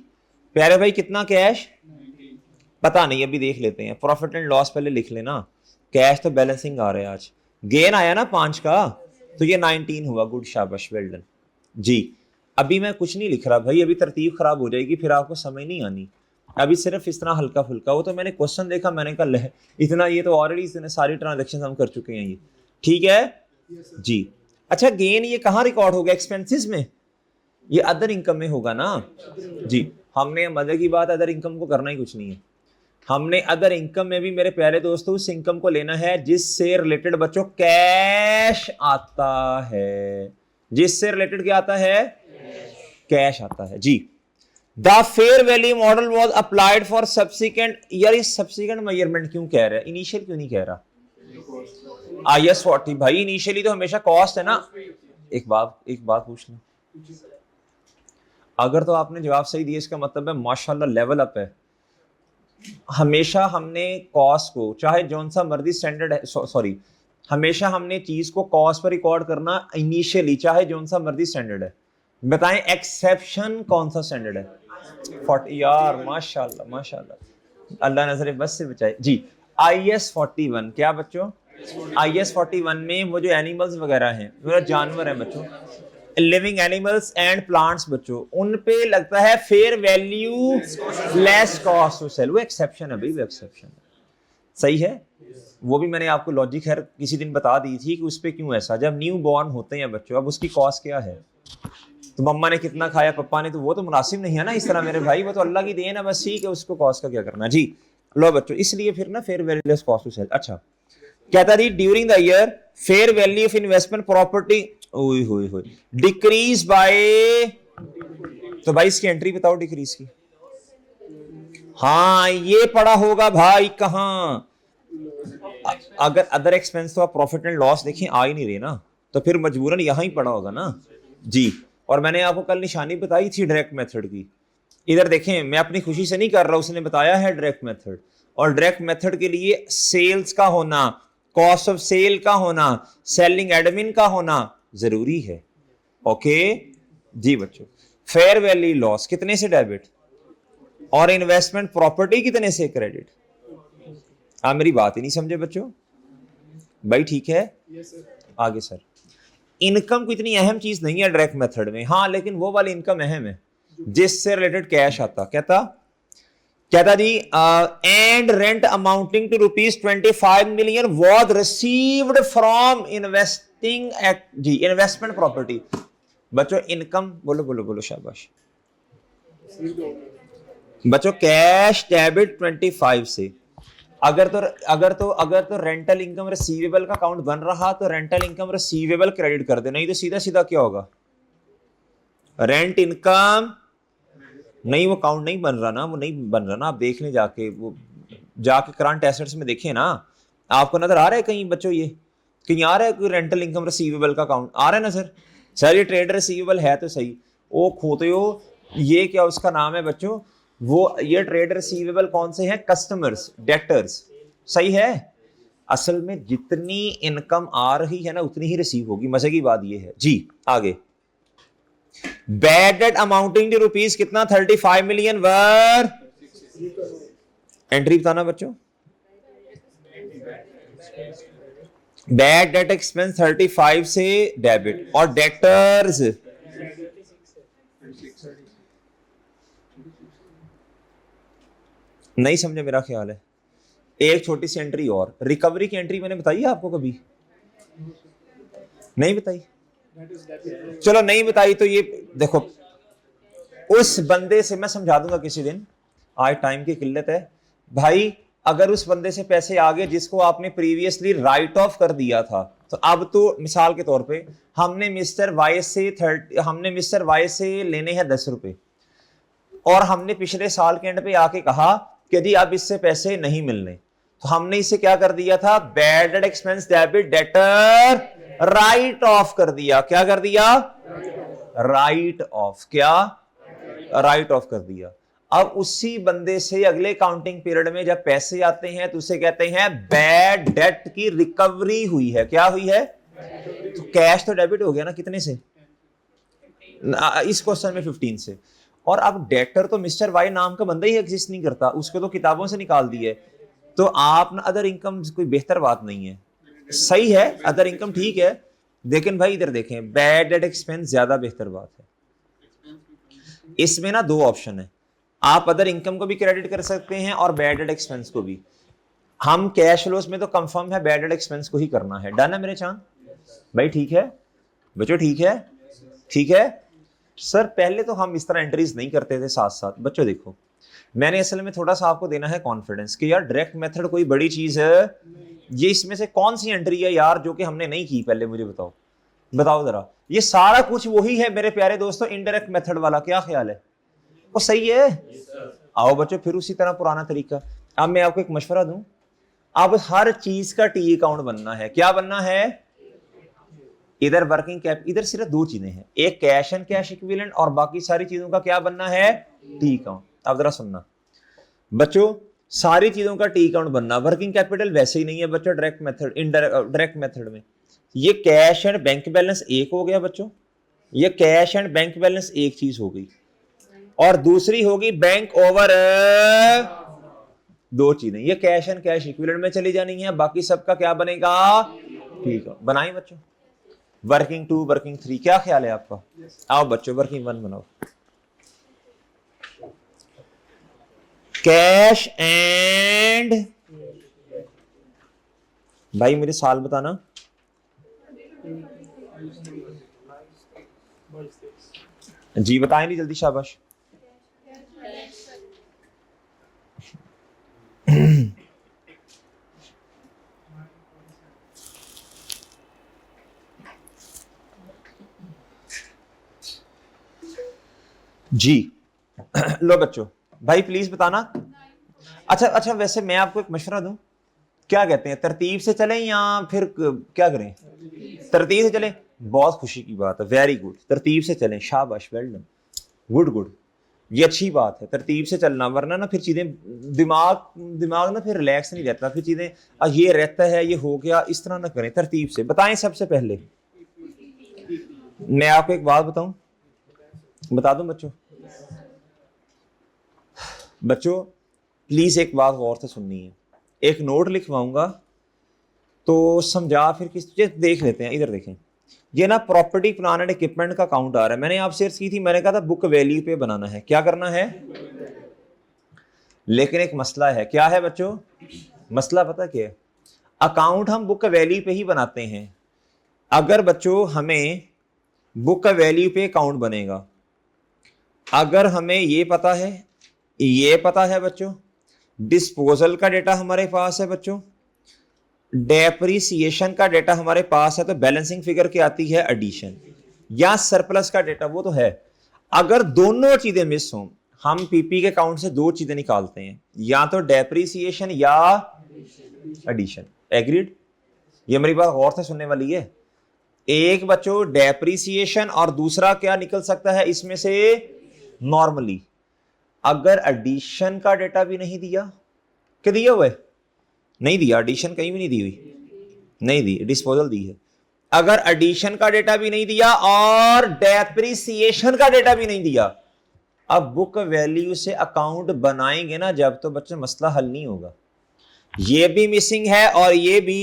प्यारे भाई कितना कैश, 19, पता नहीं, अभी देख लेते हैं। प्रॉफिट एंड लॉस पहले लिख लेना, कैश तो बैलेंसिंग आ रहा है, आज गेन आया ना 5 का, तो ये 19 हुआ, गुड शाबाश वेल डन जी। अभी मैं कुछ नहीं लिख रहा भाई, अभी तरतीब खराब हो जाएगी, फिर आपको समझ नहीं आनी। अभी सिर्फ इस तरह हल्का फुल्का, वो तो मैंने क्वेश्चन देखा, मैंने कहा इतना, ये तो ऑलरेडी इतने सारी ट्रांजेक्शन हम कर चुके हैं, ये ठीक है जी। अच्छा गेन ये कहाँ रिकॉर्ड होगा, एक्सपेंसेस में, ये अदर इनकम में होगा ना जी। हमने मजे की बात, अदर इनकम को करना ही कुछ नहीं है, हमने अदर इनकम में भी मेरे प्यारे दोस्तों उस इनकम को लेना है जिससे रिलेटेड बच्चों कैश आता है, जिससे रिलेटेड क्या आता है, कैश आता है जी। The fair value model was applied for subsequent, यार ये सब्सिक्वेंट मेजरमेंट क्यों कह रहा है, इनिशियल क्यों नहीं कह रहा। IS-40 भाई इनिशियली तो हमेशा कॉस्ट है ना। एक बात पूछ लो, अगर तो आपने जवाब सही दिया इसका मतलब है माशाल्लाह लेवल अप है। हमेशा हमने कॉस्ट को, चाहे जौन सा मर्जी स्टैंडर्ड है, सॉरी हमेशा हमने चीज को कॉस्ट पर रिकॉर्ड करना इनिशियली, चाहे जौन सा मर्जी स्टैंडर्ड है। बताएं एक्सेप्शन कौन सा स्टैंडर्ड है, 40 यार माशाल्लाह माशाल्लाह, अल्लाह नजर बस से बचाए जी। IS-41 क्या बच्चों, IS-41 में वो जो एनिमल्स वगैरह हैं, वो जानवर हैं बच्चों, लिविंग एनिमल्स एंड प्लांट्स बच्चों, उन पे लगता है fair value less cost to sell, वो एक्सेप्शन है भाई, वो एक्सेप्शन है, सही है वो भी मैंने आपको लॉजिक खैर किसी दिन बता दी थी कि उस पर क्यों ऐसा, जब न्यू बॉर्न होते हैं बच्चों, अब उसकी कॉस्ट क्या है, तो मम्मा ने कितना खाया पप्पा ने, तो वो तो मुनासिब नहीं है ना इस तरह मेरे भाई, वो तो अल्लाह की देन है बस, ठीक है, उसको कॉस्ट का क्या करना जी। लो बच्चों, इसलिए फिर ना fair value less cost to sell. अच्छा कहता थी during the year fair value of investment property decrease by, तो भाई इसकी एंट्री बताओ डिक्रीज की। हाँ ये पड़ा होगा भाई, कहां, अगर अदर एक्सपेंस तो आप प्रॉफिट एंड लॉस देखें आ ही नहीं रहे ना, तो फिर मजबूरन यहां ही पड़ा होगा ना जी। और मैंने आपको कल निशानी बताई थी डायरेक्ट मेथड की, इधर देखें, मैं अपनी खुशी से नहीं कर रहा, उसने बताया है डायरेक्ट मेथड, और डायरेक्ट मेथड के लिए सेल्स का होना, कॉस्ट ऑफ सेल का होना, सेलिंग एडमिन का होना जरूरी है। ओके जी बच्चों, फेयर वैल्यू लॉस कितने से डेबिट और इन्वेस्टमेंट प्रॉपर्टी कितने से क्रेडिट। आप मेरी बात ही नहीं समझे बच्चों भाई, ठीक है आगे सर। इनकम को इतनी अहम चीज नहीं है डायरेक्ट मेथड में, हाँ लेकिन वो वाली इनकम अहम है जिससे रिलेटेड कैश आता। कहता जी and rent amounting to ₹25 million was received from investing जी इन्वेस्टमेंट प्रॉपर्टी। बच्चों इनकम बोलो बोलो बोलो शाबाश बच्चों, कैश डेबिट 25 से, अगर तो रेंटल इनकम रिसीवेबल का अकाउंट बन रहा तो रेंटल इनकम रिसीवेबल क्रेडिट कर दे, नहीं तो सीधा सीधा क्या होगा, रेंट इनकम नहीं, वो अकाउंट नहीं बन रहा ना, वो नहीं बन रहा ना, आप देख लें जाके, वो जाके करंट एसेट्स में देखें ना, आपको नजर आ रहा है कहीं बच्चों, ये कहीं आ रहा है कोई रेंटल इनकम रिसीवेबल का अकाउंट आ रहा है ना सर ये ट्रेड रिसीवेबल है तो सही, ओ खोते हो, ये क्या उसका नाम है बच्चों, वो ये ट्रेड रिसीवेबल कौन से हैं, कस्टमर्स डेटर्स, सही है। असल में जितनी इनकम आ रही है ना उतनी ही रिसीव होगी, मजे की बात ये है जी। आगे bad debt amounting to rupees कितना, 35 मिलियन वर, एंट्री बताना बच्चों, बैड डेट एक्सपेंस 35 से डेबिट, और डेटर्स नहीं समझे मेरा ख्याल है। एक छोटी सी एंट्री और, रिकवरी की एंट्री मैंने बताई है आपको कभी, नहीं बताई, चलो नहीं बताई तो ये देखो, उस बंदे से मैं समझा दूंगा किसी दिन, आज टाइम की किल्लत है भाई, अगर उस बंदे से पैसे आ गए जिसको आपने प्रीवियसली राइट ऑफ कर दिया था, तो अब तो मिसाल के तौर पे हमने मिस्टर वाई से लेने हैं 10 रुपए, और हमने पिछले साल के एंड पे आके कहा कि जी अब इससे पैसे नहीं मिलने, तो हमने इसे क्या कर दिया था, bad debt expense debit debtor right of कर दिया, क्या कर दिया, राइट ऑफ, क्या राइट ऑफ कर दिया। अब उसी बंदे से अगले काउंटिंग पीरियड में जब पैसे आते हैं तो उसे कहते हैं बैड डेट की रिकवरी हुई है, क्या हुई है, तो कैश तो डेबिट हो गया ना, कितने से, इस क्वेश्चन में 15 से, और अब डेटर तो मिस्टर वाई नाम का बंदा ही एग्जिस्ट नहीं करता, उसको तो किताबों से निकाल दिए, तो आप ना अदर इनकम कोई बेहतर बात नहीं है, सही है अदर इनकम ठीक है, लेकिन भाई इधर देखें बैड डेट एक्सपेंस ज्यादा बेहतर बात है। इसमें ना दो ऑप्शन है, आप अदर इनकम को भी क्रेडिट कर सकते हैं और बैड डेट एक्सपेंस को भी, हम कैश फ्लोस में तो कंफर्म है बैड डेट एक्सपेंस को ही करना है, डन है मेरे चांद भाई, ठीक है बच्चों, ठीक है ठीक है सर। पहले तो हम इस तरह एंट्रीज नहीं करते थे साथ साथ, बच्चों देखो मैंने असल में थोड़ा सा आपको देना है कॉन्फिडेंस कि यार डायरेक्ट मेथड कोई बड़ी चीज है, ये इसमें से कौन सी एंट्री है यार जो कि हमने नहीं की, पहले मुझे बताओ बताओ जरा, ये सारा कुछ वही है मेरे प्यारे दोस्तों, इनडायरेक्ट मेथड वाला, क्या ख्याल है, वो सही है। आओ बच्चों फिर उसी तरह पुराना तरीका, अब मैं आपको एक मशवरा दूं, अब हर चीज का टी अकाउंट बनना है, क्या बनना है, इधर वर्किंग कैप, इधर सिर्फ दो चीजें हैं, एक कैश एंड कैश इक्विवेलेंट, और बाकी सारी चीजों का क्या बनना है, टी अकाउंट। अब जरा सुनना बच्चों, सारी चीजों का टी अकाउंट बनना, वर्किंग कैपिटल वैसे ही नहीं है बच्चों डायरेक्ट मेथड, डायरेक्ट मेथड में ये कैश एंड बैंक बैलेंस एक हो गया बच्चों, ये कैश एंड बैंक बैलेंस एक चीज हो गई, और दूसरी होगी बैंक ओवर, दो चीजें, ये कैश एंड कैश इक्विवेलेंट में चली जानी है, बाकी सबका क्या बनेगा, ठीक है बनाइए बच्चों, वर्किंग 2 वर्किंग 3, क्या ख्याल है आपका, आओ बच्चों वर्किंग 1 बनाओ, कैश एंड भाई मुझे साल बताना। जी बताएं नहीं जल्दी, शाबाश। जी लो बच्चों, भाई प्लीज बताना। अच्छा अच्छा, वैसे मैं आपको एक मशवरा दूं, क्या कहते हैं, तरतीब से चलें या फिर क्या करें? तरतीब से चलें, बहुत खुशी की बात है, वेरी गुड, तरतीब से चलें, शाबाश, वेल डन, गुड गुड, ये अच्छी बात है, तरतीब से चलना, वरना ना फिर चीजें दिमाग दिमाग ना फिर रिलैक्स नहीं रहता, फिर चीजें ये रहता है, ये हो गया, इस तरह ना करें, तरतीब से बताएं। सबसे पहले मैं आपको एक बात बताऊं, बता दूं बच्चों, बच्चों प्लीज एक बात गौर से सुननी है, एक नोट लिखवाऊंगा तो समझा, फिर किस चीज देख लेते हैं, इधर देखें, ये ना प्रॉपर्टी प्लान एंड इक्विपमेंट का काउंट आ रहा है, मैंने आपसे अर्ज की थी, मैंने कहा था बुक वैल्यू पे बनाना है, क्या करना है, लेकिन एक मसला है, क्या है बच्चों, मसला पता क्या है, अकाउंट हम बुक वैल्यू पे ही बनाते हैं, अगर बच्चों हमें बुक वैल्यू पे अकाउंट बनेगा, अगर हमें ये पता है बच्चों, डिस्पोजल का डेटा हमारे पास है बच्चों, डेप्रिसिएशन का डेटा हमारे पास है, तो बैलेंसिंग फिगर की आती है एडिशन, या सरप्लस का डेटा वो तो है, अगर दोनों चीजें मिस हों, हम पीपी के अकाउंट से दो चीजें निकालते हैं, या तो डेप्रिसिएशन या एडिशन, एग्रीड? ये मेरी बात गौर से सुनने वाली है, एक बच्चों डेप्रिसिएशन और दूसरा क्या निकल सकता है इसमें से, नॉर्मली, अगर एडिशन का डेटा भी नहीं दिया, क्या दिया हुआ है, नहीं दिया, एडिशन कहीं भी नहीं दी हुई, नहीं दी, डिस्पोजल दी है, अगर एडिशन का डेटा भी नहीं दिया और डेप्रिसिएशन का डेटा भी नहीं दिया, अब बुक वैल्यू से अकाउंट बनाएंगे ना जब, तो बच्चों मसला हल नहीं होगा, ये भी मिसिंग है और ये भी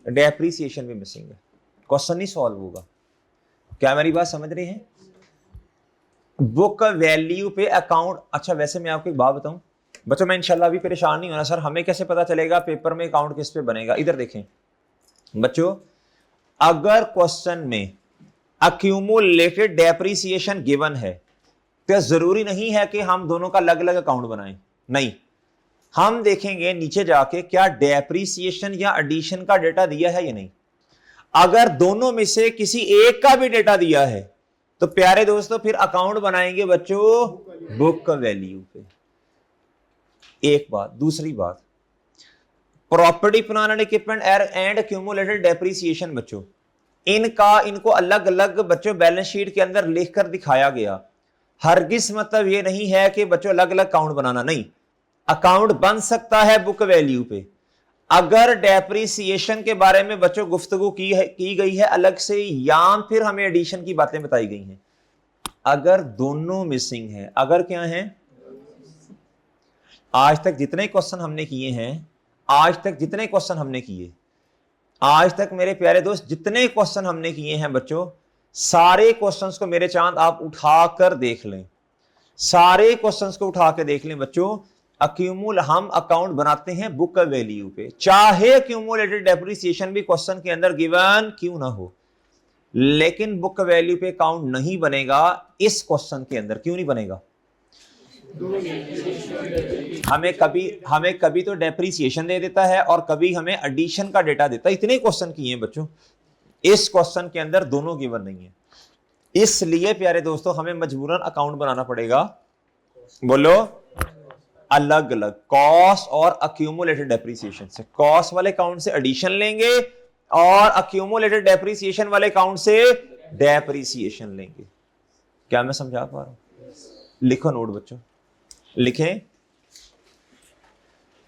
डेप्रिसिएशन भी मिसिंग है, क्वेश्चन नहीं सॉल्व होगा, क्या मेरी बात समझ रहे हैं? बुक वैल्यू पे अकाउंट, अच्छा वैसे मैं आपको एक बात बताऊं बच्चों, मैं इंशाल्लाह अभी परेशान नहीं होना, सर हमें कैसे पता चलेगा पेपर में अकाउंट किस पे बनेगा, इधर देखें बच्चों, अगर क्वेश्चन में अक्यूमुलेटेड डेप्रिसिएशन गिवन है, तो जरूरी नहीं है कि हम दोनों का अलग अलग अकाउंट बनाएं, नहीं, हम देखेंगे नीचे जाके क्या डेप्रिसिएशन या एडिशन का डेटा दिया है या नहीं, अगर दोनों में से किसी एक का भी डेटा दिया है, तो प्यारे दोस्तों फिर अकाउंट बनाएंगे बच्चों बुक वैल्यू पे, एक बात, दूसरी बात, property plan and equipment and accumulated depreciation बच्चों, इनको अलग अलग बच्चों बैलेंस शीट के अंदर लिखकर दिखाया गया, हरगिज मतलब ये नहीं है कि बच्चों अलग अलग अकाउंट बनाना, नहीं, अकाउंट बन सकता है बुक वैल्यू पे, अगर डेप्रिसिएशन के बारे में बच्चों गुफ्तगू की गई है अलग से, या फिर हमें एडिशन की बातें बताई गई हैं, अगर दोनों मिसिंग है, अगर क्या है, आज तक जितने क्वेश्चन हमने किए हैं, आज तक जितने क्वेश्चन हमने किए, आज तक मेरे प्यारे दोस्त जितने क्वेश्चन हमने किए हैं बच्चों, सारे क्वेश्चंस को मेरे चांद आप उठाकर देख लें, सारे क्वेश्चंस को उठा के देख लें बच्चों, हम अकाउंट बनाते हैं बुक वैल्यू पे, चाहे अक्यूमुलेटेड डेप्रिसिएशन भी क्वेश्चन के अंदर गिवन क्यों ना हो, लेकिन बुक वैल्यू पे अकाउंट नहीं बनेगा इस क्वेश्चन के अंदर, क्यों नहीं बनेगा, हमें कभी तो डेप्रिसिएशन दे देता है और कभी हमें एडिशन का डेटा देता है, इतने क्वेश्चन किए हैं बच्चों, इस क्वेश्चन के अंदर दोनों गिवन नहीं है, इसलिए प्यारे दोस्तों हमें मजबूरन अकाउंट बनाना पड़ेगा, बोलो अलग अलग, कॉस्ट और अक्यूमुलेटेड डेप्रिसिएशन से, कॉस्ट वाले अकाउंट से एडिशन लेंगे और अक्यूमुलेटेड डेप्रिसिएशन वाले अकाउंट से डेप्रिसिएशन लेंगे, क्या मैं समझा पा रहा हूं? लिखो नोट बच्चों, लिखें,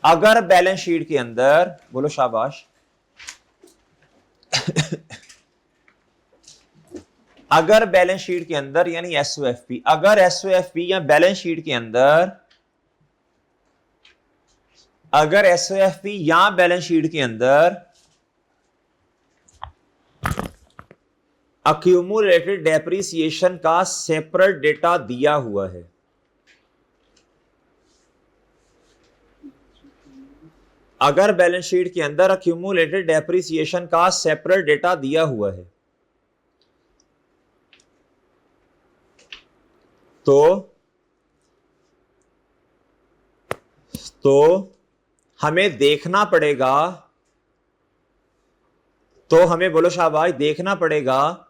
अगर बैलेंस शीट के अंदर, बोलो शाबाश अगर बैलेंस शीट के अंदर यानी एसओएफपी, अगर एसओएफपी या बैलेंस शीट के अंदर, अगर एसओएफपी या बैलेंस शीट के अंदर अक्यूमुलेटेड डेप्रिसिएशन का सेपरेट डेटा दिया हुआ है, अगर बैलेंस शीट के अंदर अक्यूमुलेटेड डेप्रिसिएशन का सेपरेट डेटा दिया हुआ है तो हमें देखना पड़ेगा, तो हमें बोलो शाबाश, देखना पड़ेगा,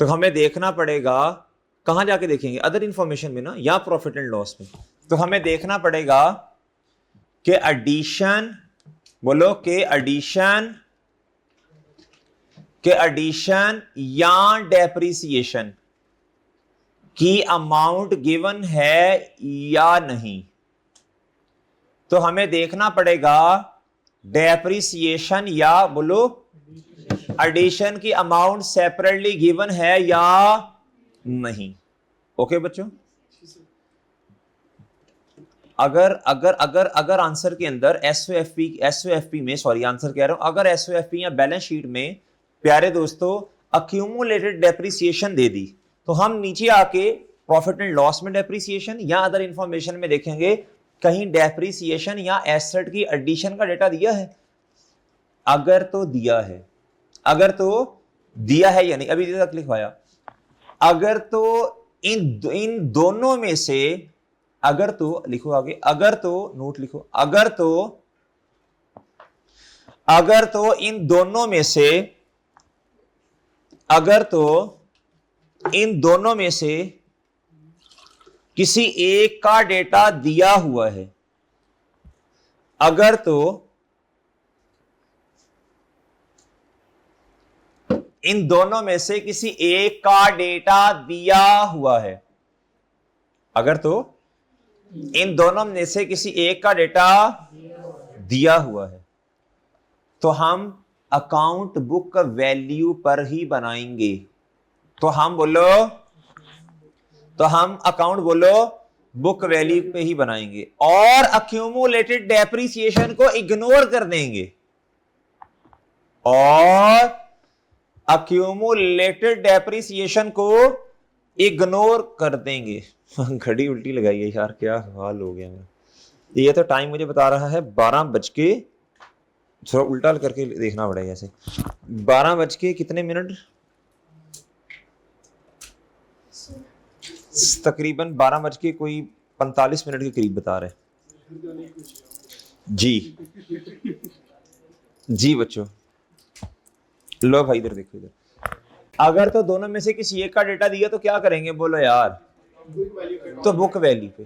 तो हमें देखना पड़ेगा, कहां जाके देखेंगे? अदर इंफॉर्मेशन में ना, या प्रॉफिट एंड लॉस में। तो हमें देखना पड़ेगा कि एडिशन, बोलो कि एडिशन या डेप्रिसिएशन की अमाउंट गिवन है या नहीं। तो हमें देखना पड़ेगा डेप्रिसिएशन या बोलो एडिशन की अमाउंट सेपरेटली गिवन है या नहीं। ओके बच्चों, अगर आंसर के अंदर एसओएफपी में, सॉरी आंसर कह रहा हूं, अगर एसओएफपी या बैलेंस शीट में प्यारे दोस्तों अक्यूमुलेटेड डेप्रिसिएशन दे दी, तो हम नीचे आके प्रॉफिट एंड लॉस में डेप्रिसिएशन या अदर इंफॉर्मेशन में देखेंगे कहीं डेप्रिसिएशन या एसेट की एडिशन का डेटा दिया है। अगर तो दिया है, अगर तो दिया है या नहीं, अभी तक लिखवाया, अगर तो इन दोनों में से, अगर तो लिखो आगे, अगर तो नोट लिखो, अगर तो इन दोनों में से, अगर तो इन दोनों में से किसी एक का डेटा दिया हुआ है, अगर तो इन दोनों में से किसी एक का डेटा दिया हुआ है, अगर तो इन दोनों में से किसी एक का डेटा दिया हुआ है, तो हम अकाउंट बुक वैल्यू पर ही बनाएंगे। तो हम बोलो, तो हम अकाउंट बोलो बुक वैल्यू पे ही बनाएंगे और अक्यूमुलेटेड डेप्रिसिएशन को इग्नोर कर देंगे, और अक्यूमुलेटेड डेप्रिसिएशन को इग्नोर कर देंगे। घड़ी उल्टी लगाई है यार, क्या हाल हो गया मेरा। ये तो टाइम मुझे बता रहा है 12 बज के, थोड़ा उल्टा करके देखना पड़ेगा ऐसे, 12 बज के कितने मिनट, तकरीबन 12 बज के कोई 45 मिनट के करीब बता रहे जी। जी बच्चों, लो भाई इधर देखो, इधर अगर तो दोनों में से किसी एक का डेटा दिया तो क्या करेंगे बोलो यार? तो बुक वैल्यू पे,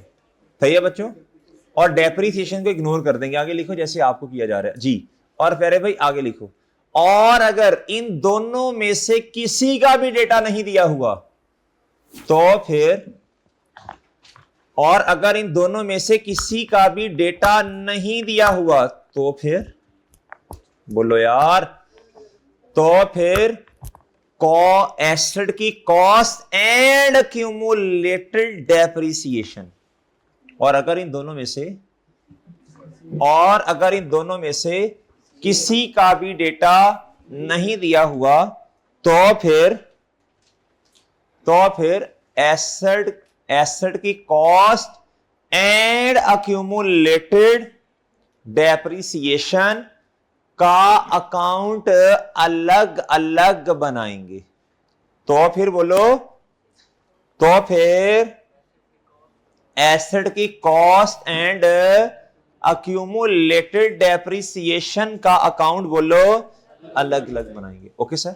सही है बच्चों, और डेप्रिसिएशन को इग्नोर कर देंगे। आगे लिखो जैसे आपको किया जा रहा है जी। और फिर भाई आगे लिखो, और अगर इन दोनों में से किसी का भी डेटा नहीं दिया हुआ तो फिर, और अगर इन दोनों में से किसी का भी डेटा नहीं दिया हुआ तो फिर बोलो यार, तो फिर एसेट की कॉस्ट एंड अक्यूमुलेटेड डेप्रिसिएशन, और अगर इन दोनों में से, और अगर इन दोनों में से किसी का भी डेटा नहीं दिया हुआ तो फिर एसेट की कॉस्ट एंड अक्यूमुलेटेड डेप्रिसिएशन का अकाउंट अलग अलग बनाएंगे। तो फिर बोलो, तो फिर एसेट की कॉस्ट एंड अक्यूमुलेटेड डेप्रिसिएशन का अकाउंट बोलो अलग अलग बनाएंगे। ओके सर,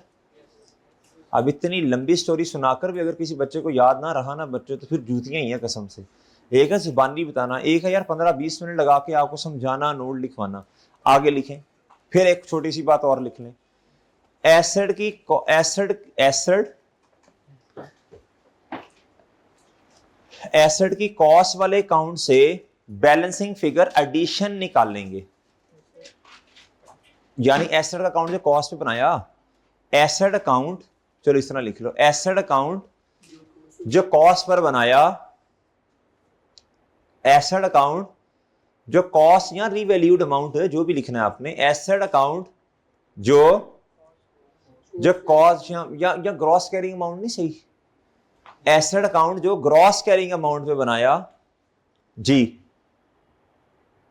अब इतनी लंबी स्टोरी सुनाकर भी अगर किसी बच्चे को याद ना रहा ना बच्चे, तो फिर जूतियां ही हैं कसम से। एक है जुबानी बताना, एक है यार 15-20 मिनट लगा के आपको समझाना, नोट लिखवाना। आगे लिखें, फिर एक छोटी सी बात और लिख लें, एसेट की कॉस्ट वाले अकाउंट से बैलेंसिंग फिगर एडिशन निकालेंगे। यानी एसेट का अकाउंट जो कॉस्ट पे बनाया, एसेट अकाउंट, चलो इस तरह लिख लो, एसेट अकाउंट जो कॉस्ट पर बनाया, एसेट अकाउंट जो कॉस्ट या रिवैल्यूड अमाउंट है, जो भी लिखना है आपने, एसेट अकाउंट जो कॉस्ट या ग्रॉस कैरिंग अमाउंट नहीं सही, एसेट अकाउंट जो ग्रॉस कैरिंग अमाउंट पे बनाया जी,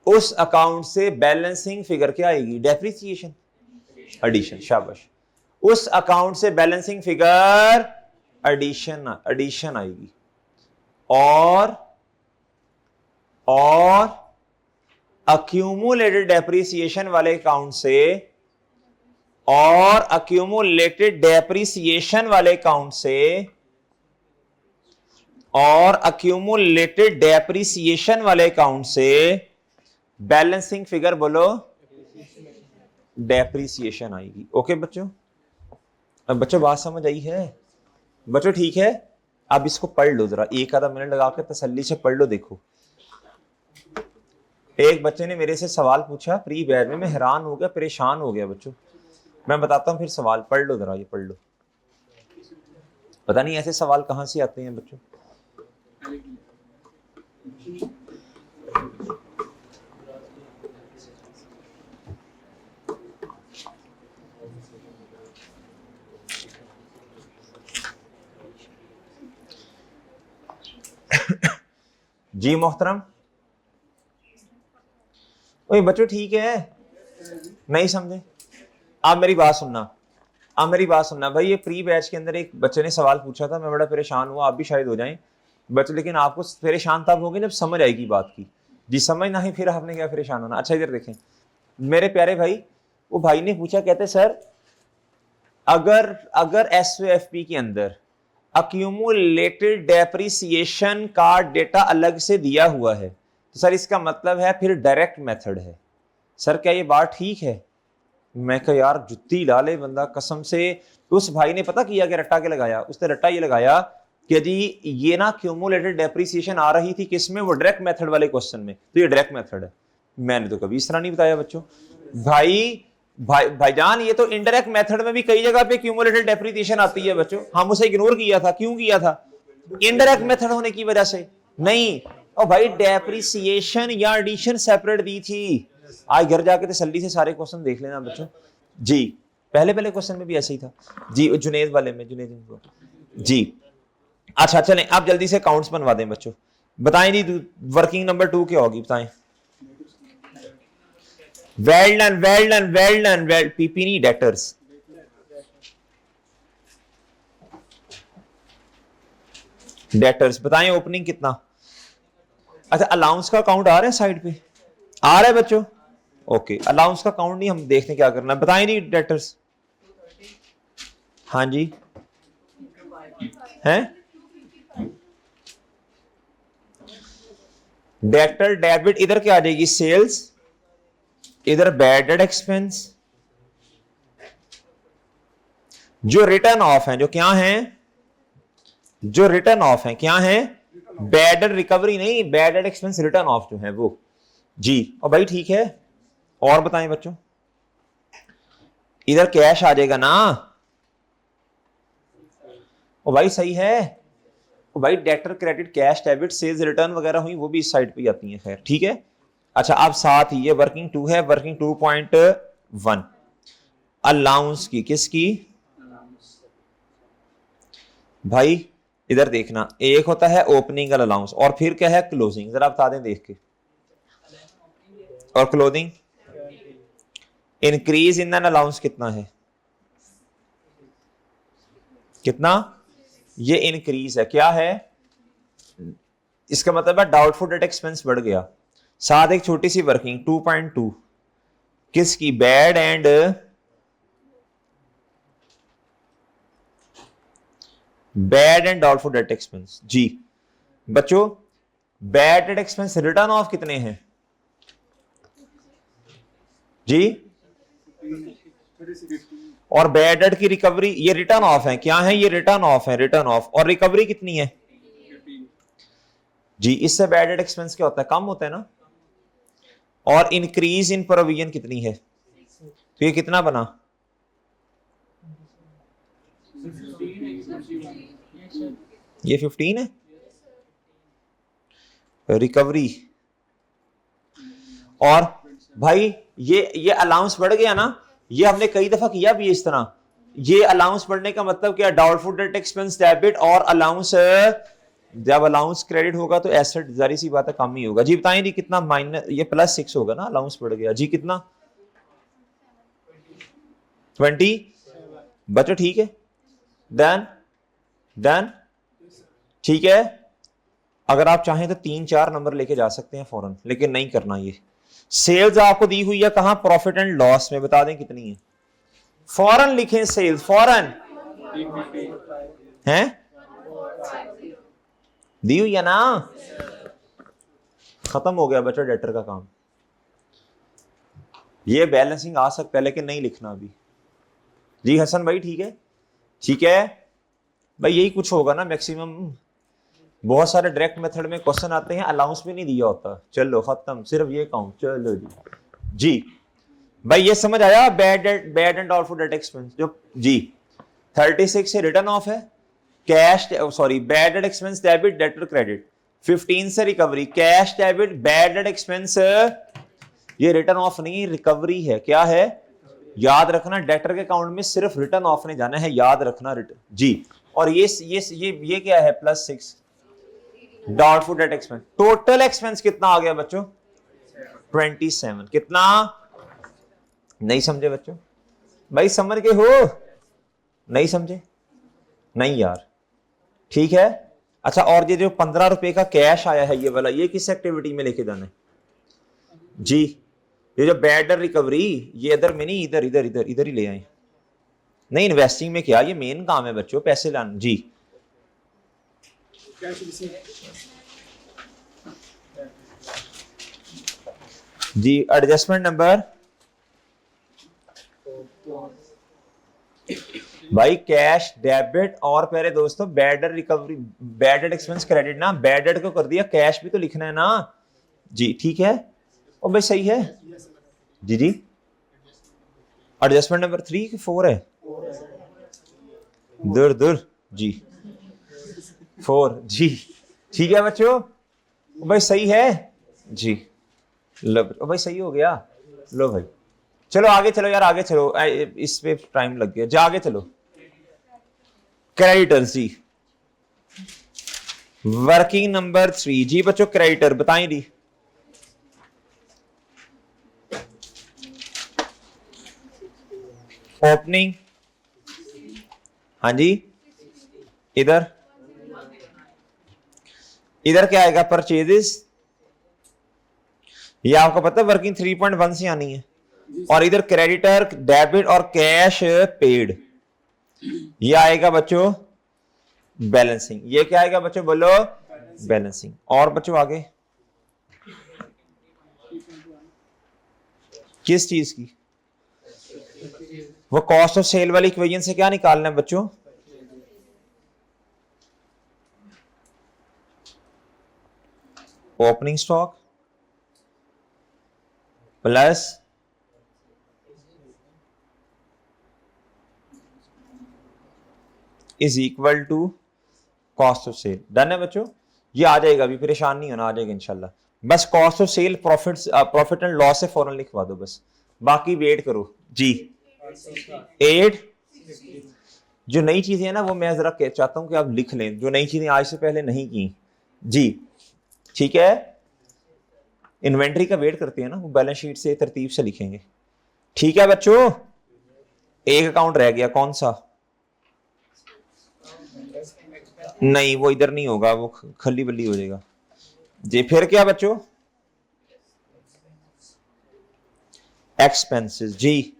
उस अकाउंट से बैलेंसिंग फिगर क्या आएगी? Depreciation, addition. शाबाश। उस अकाउंट से बैलेंसिंग फिगर एडिशन आएगी। और अक्यूमुलेटेड डेप्रिसिएशन वाले अकाउंट से अक्यूमुलेटेड डेप्रिसिएशन वाले अकाउंट से बैलेंसिंग फिगर बोलो डेप्रिसिएशन आएगी। ओके बच्चों, अब बच्चों बात समझ आई है? बच्चों ठीक है, अब इसको पढ़ लो जरा, एक आधा मिनट लगा के तसल्ली से पढ़ लो। देखो, एक बच्चे ने मेरे से सवाल पूछा प्री बैच में, मैं हैरान हो गया, परेशान हो गया। बच्चों मैं बताता हूं फिर सवाल, पढ़ लो जरा, ये पढ़ लो। पता नहीं ऐसे सवाल कहां से आते हैं बच्चों। जी मोहतरम, ओए बच्चों ठीक है, नहीं समझे? आप मेरी बात सुनना, भाई ये प्री बैच के अंदर एक बच्चे ने सवाल पूछा था, मैं बड़ा परेशान हुआ, आप भी शायद हो जाएं बच्चों, लेकिन आपको परेशान तब होगी जब समझ आएगी बात की। जी समझ ना ही फिर आपने क्या परेशान होना। अच्छा इधर देखें मेरे प्यारे भाई, वो भाई ने पूछा, कहते सर अगर एसओएफपी के अंदर अक्यूमुलेटेड डेप्रिसिएशन का डेटा अलग से दिया हुआ है तो सर इसका मतलब है फिर डायरेक्ट मेथड है। सर क्या ये बात ठीक है? मैं कहा यार जुत्ती डाले बंदा कसम से। उस भाई ने पता किया कि रट्टा के लगाया, उसने रट्टा ये लगाया कि जी ये ना क्यूमुलेटेड डेप्रिसिएशन आ रही थी किसमें? वो डायरेक्ट मेथड वाले क्वेश्चन में, तो ये डायरेक्ट मेथड है। मैंने तो कभी इस तरह नहीं बताया बच्चों। भाईजान ये तो इनडायरेक्ट मेथड में भी कई जगह पे क्यूमुलेटेड डेप्रिसिएशन आती है बच्चों, हम उसे इग्नोर किया था। क्यों किया था? इनडायरेक्ट मेथड होने की वजह से नहीं। और भाई डेप्रिसिएशन या एडिशन सेपरेट दी थी। आज घर जाके तसल्ली से सारे क्वेश्चन देख लेना बच्चों। जी पहले क्वेश्चन में भी ऐसे ही था जी, जुनेद वाले में, जुनेद जी। अच्छा चलें आप जल्दी से काउंट्स बनवा दें बच्चों। बताएं जी वर्किंग नंबर 2 क्या होगी, बताएं। वेल डन, पीपी नहीं, डेटर्स। बताएं ओपनिंग कितना। अच्छा अलाउंस का काउंट आ रहा है साइड पे, आ रहा है बच्चों? ओके, अलाउंस का काउंट नहीं, हम देखने क्या करना है। बताएं नहीं डेटर्स। हाँ जी हैं डेटर डेबिट, इधर क्या आ जाएगी? सेल्स, इधर बैड डेट एक्सपेंस। जो रिटर्न ऑफ है, जो क्या है? जो रिटर्न ऑफ है क्या है? बैड डेट रिकवरी नहीं, bad debt expense written of जो है वो। जी और भाई ठीक है, और बताएं बच्चों। इधर कैश आ जाएगा ना? ओ भाई सही है। ओ भाई debtor credit cash debit sales return वगैरह हुई वो भी इस साइड पे ही आती है। खैर ठीक है। अच्छा अब साथ ही ये वर्किंग 2 है, वर्किंग 2.1 अलाउंस की, किसकी भाई? इधर देखना, एक होता है ओपनिंग अलाउंस और फिर क्या है? क्लोजिंग। जरा बता दें देख के। और क्लोजिंग इंक्रीज इन अलाउंस कितना है? कितना? ये इंक्रीज है, क्या है? इसका मतलब है डाउटफुल डेट एक्सपेंस बढ़ गया। साथ एक छोटी सी वर्किंग 2.2 किसकी? Bad and doubtful debt expense. जी बच्चों bad debt expense written off कितने हैं जी? और बैड डेट की रिकवरी ये रिटर्न ऑफ है, क्या है? ये रिटर्न ऑफ है, रिटर्न ऑफ। और रिकवरी कितनी है जी? इससे बैड डेट एक्सपेंस क्या होता है? कम होता है ना। और इंक्रीज इन प्रोविजन कितनी है? तो ये कितना बना? ये 15 है रिकवरी। और भाई ये अलाउंस बढ़ गया ना, ये हमने कई दफा किया भी इस तरह। ये अलाउंस बढ़ने का मतलब क्या? डाउटफुल डेट एक्सपेंस डेबिट और अलाउंस जब अलाउंस क्रेडिट होगा तो एसेट जारी सी बात है कम ही होगा। जी बताएं जी कितना माइनस, ये +6 होगा ना, अलाउंस बढ़ गया जी कितना 20 बच्चों ठीक है। देन ठीक है, अगर आप चाहें तो 3-4 नंबर लेके जा सकते हैं फौरन, लेकिन नहीं करना। ये सेल्स आपको दी हुई है कहां, प्रॉफिट एंड लॉस में, बता दें कितनी है, फौरन लिखें सेल्स फौरन हैं, दी हुई है ना, खत्म हो गया बच्चा डेटर का काम। ये बैलेंसिंग आ सकता है लेकिन नहीं लिखना अभी। जी हसन भाई ठीक है, ठीक है भाई, यही कुछ होगा ना मैक्सिमम। बहुत सारे डायरेक्ट मेथड में क्वेश्चन आते हैं, अलाउंस भी नहीं दिया होता। चलो खत्म, सिर्फ ये काउंट। चलो जी भाई ये समझ आया, bad and doubtful debt expense जो जी 36 से रिटर्न ऑफ है, cash sorry bad debt expense debit debtor credit, 15 से recovery, cash debit bad debt expense, ये रिटर्न ऑफ नहीं रिकवरी है, क्या है याद रखना, डेटर के अकाउंट में सिर्फ रिटर्न ऑफ ने जाना है, याद रखना रिटर्न जी। और ये क्या है +6 doubtful debt expense. Total expense कितना आ गया बच्चों 27, कितना नहीं समझे बच्चों, भाई समझ के हो, नहीं समझे नहीं यार, ठीक है। अच्छा और ये जो 15 रुपए का कैश आया है ये वाला, ये किस एक्टिविटी में लेके जाना है जी, ये जो बैडर रिकवरी, ये इधर में नहीं, इधर इधर इधर इधर ही ले आए, नहीं इन्वेस्टिंग में क्या, ये मेन काम है बच्चों पैसे लाना जी। जी एडजस्टमेंट नंबर भाई कैश डेबिट और प्यारे दोस्तों बैडर रिकवरी बैडेड एक्सपेंस क्रेडिट ना, बैडेड को कर दिया, कैश भी तो लिखना है ना जी, ठीक है और भाई सही है जी जी। एडजस्टमेंट नंबर 3 कि 4 है, दूर दूर जी 4 जी, ठीक है बच्चों भाई सही है जी, लो भाई सही हो गया, लो भाई चलो आगे चलो यार, आगे चलो, इस पे टाइम लग गया जा, आगे चलो। क्रेडिटर्स जी, वर्किंग नंबर 3 जी बच्चों, क्रेडिटर बताएं दी, ओपनिंग हाँ जी, इधर इधर क्या आएगा परचेजेस, ये आपको पता है वर्किंग 3.1 से आनी है, और इधर क्रेडिटर डेबिट और कैश पेड, ये आएगा बच्चों बैलेंसिंग, ये क्या आएगा बच्चों बोलो बैलेंसिंग। और बच्चों आगे किस चीज की, वो कॉस्ट ऑफ सेल वाली इक्वेशन से क्या निकालना है बच्चों, opening stock plus is equal to cost of sale. Done है बच्चों, ये आ जाएगा, अभी परेशान नहीं होना, आ जाएगा इंशाल्लाह। बस cost of sale profit and loss से फौरन लिखवा दो बस, बाकी वेट करो जी। 8 जो नई चीजें हैं ना वो मैं जरा चाहता हूं कि आप लिख लें, जो नई चीजें आज से पहले नहीं की जी, ठीक है। इन्वेंट्री का वेट करते हैं ना, वो बैलेंस शीट से तरतीब से लिखेंगे, ठीक है बच्चों। एक अकाउंट रह गया, कौन सा, नहीं वो इधर नहीं होगा, वो खली बल्ली हो जाएगा जी। फिर क्या बच्चों, एक्सपेंसेस जी,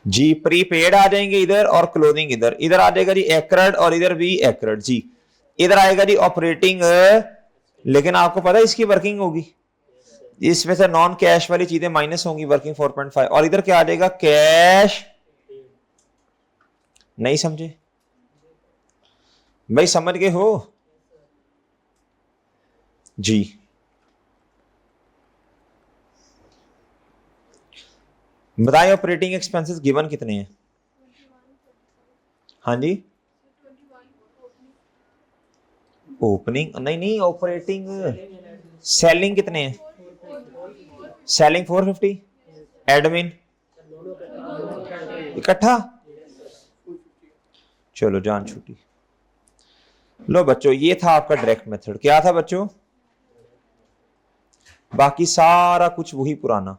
जी प्रीपेड आ जाएंगे इधर और क्लोथिंग इधर, इधर आ जाएगा जी एक्रेड और इधर भी एक्रेड जी, इधर आएगा जी ऑपरेटिंग, लेकिन आपको पता है इसकी वर्किंग होगी, इसमें से नॉन कैश वाली चीजें माइनस होंगी, वर्किंग 4.5, और इधर क्या आ जाएगा कैश, नहीं समझे भाई, समझ गए हो जी। बताइए ऑपरेटिंग एक्सपेंसेस गिवन कितने हैं, हाँ जी ओपनिंग नहीं ऑपरेटिंग, सेलिंग कितने हैं, सेलिंग 450, एडमिन इकट्ठा चलो जान छूटी। लो बच्चों ये था आपका डायरेक्ट मेथड। क्या था बच्चों? बाकी सारा कुछ वही पुराना।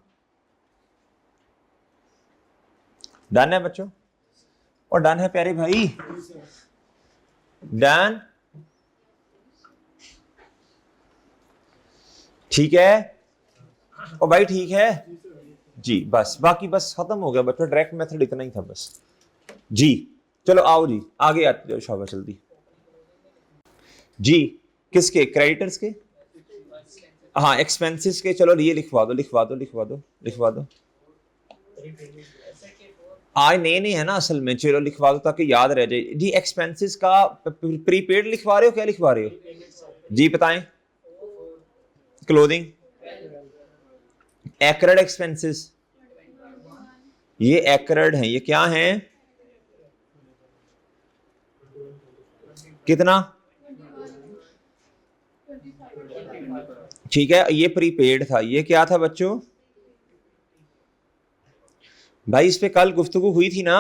डन है बच्चों? और डन है प्यारे भाई? डन? ठीक है और भाई ठीक है जी। बस बाकी बस खत्म हो गया बच्चों, डायरेक्ट मेथड इतना ही था बस जी। चलो आओ जी आगे आते जाओ शाबाश जल्दी जी। किसके? क्रेडिटर्स के? हाँ एक्सपेंसेस के। चलो ये लिखवा दो लिखवा दो लिखवा दो लिखवा दो। आज नहीं है ना असल में। चलो लिखवा दो ताकि याद रह जाए जी। एक्सपेंसेस का प्रीपेड लिखवा रहे हो क्या लिखवा रहे हो जी? बताएं। क्लोथिंग, एक्रेड एक्सपेंसेस, ये एक्रेड है। ये क्या है? कितना? ठीक है ये प्रीपेड था। ये क्या था बच्चों? भाई इस पे कल गुफ्तगू हुई थी ना।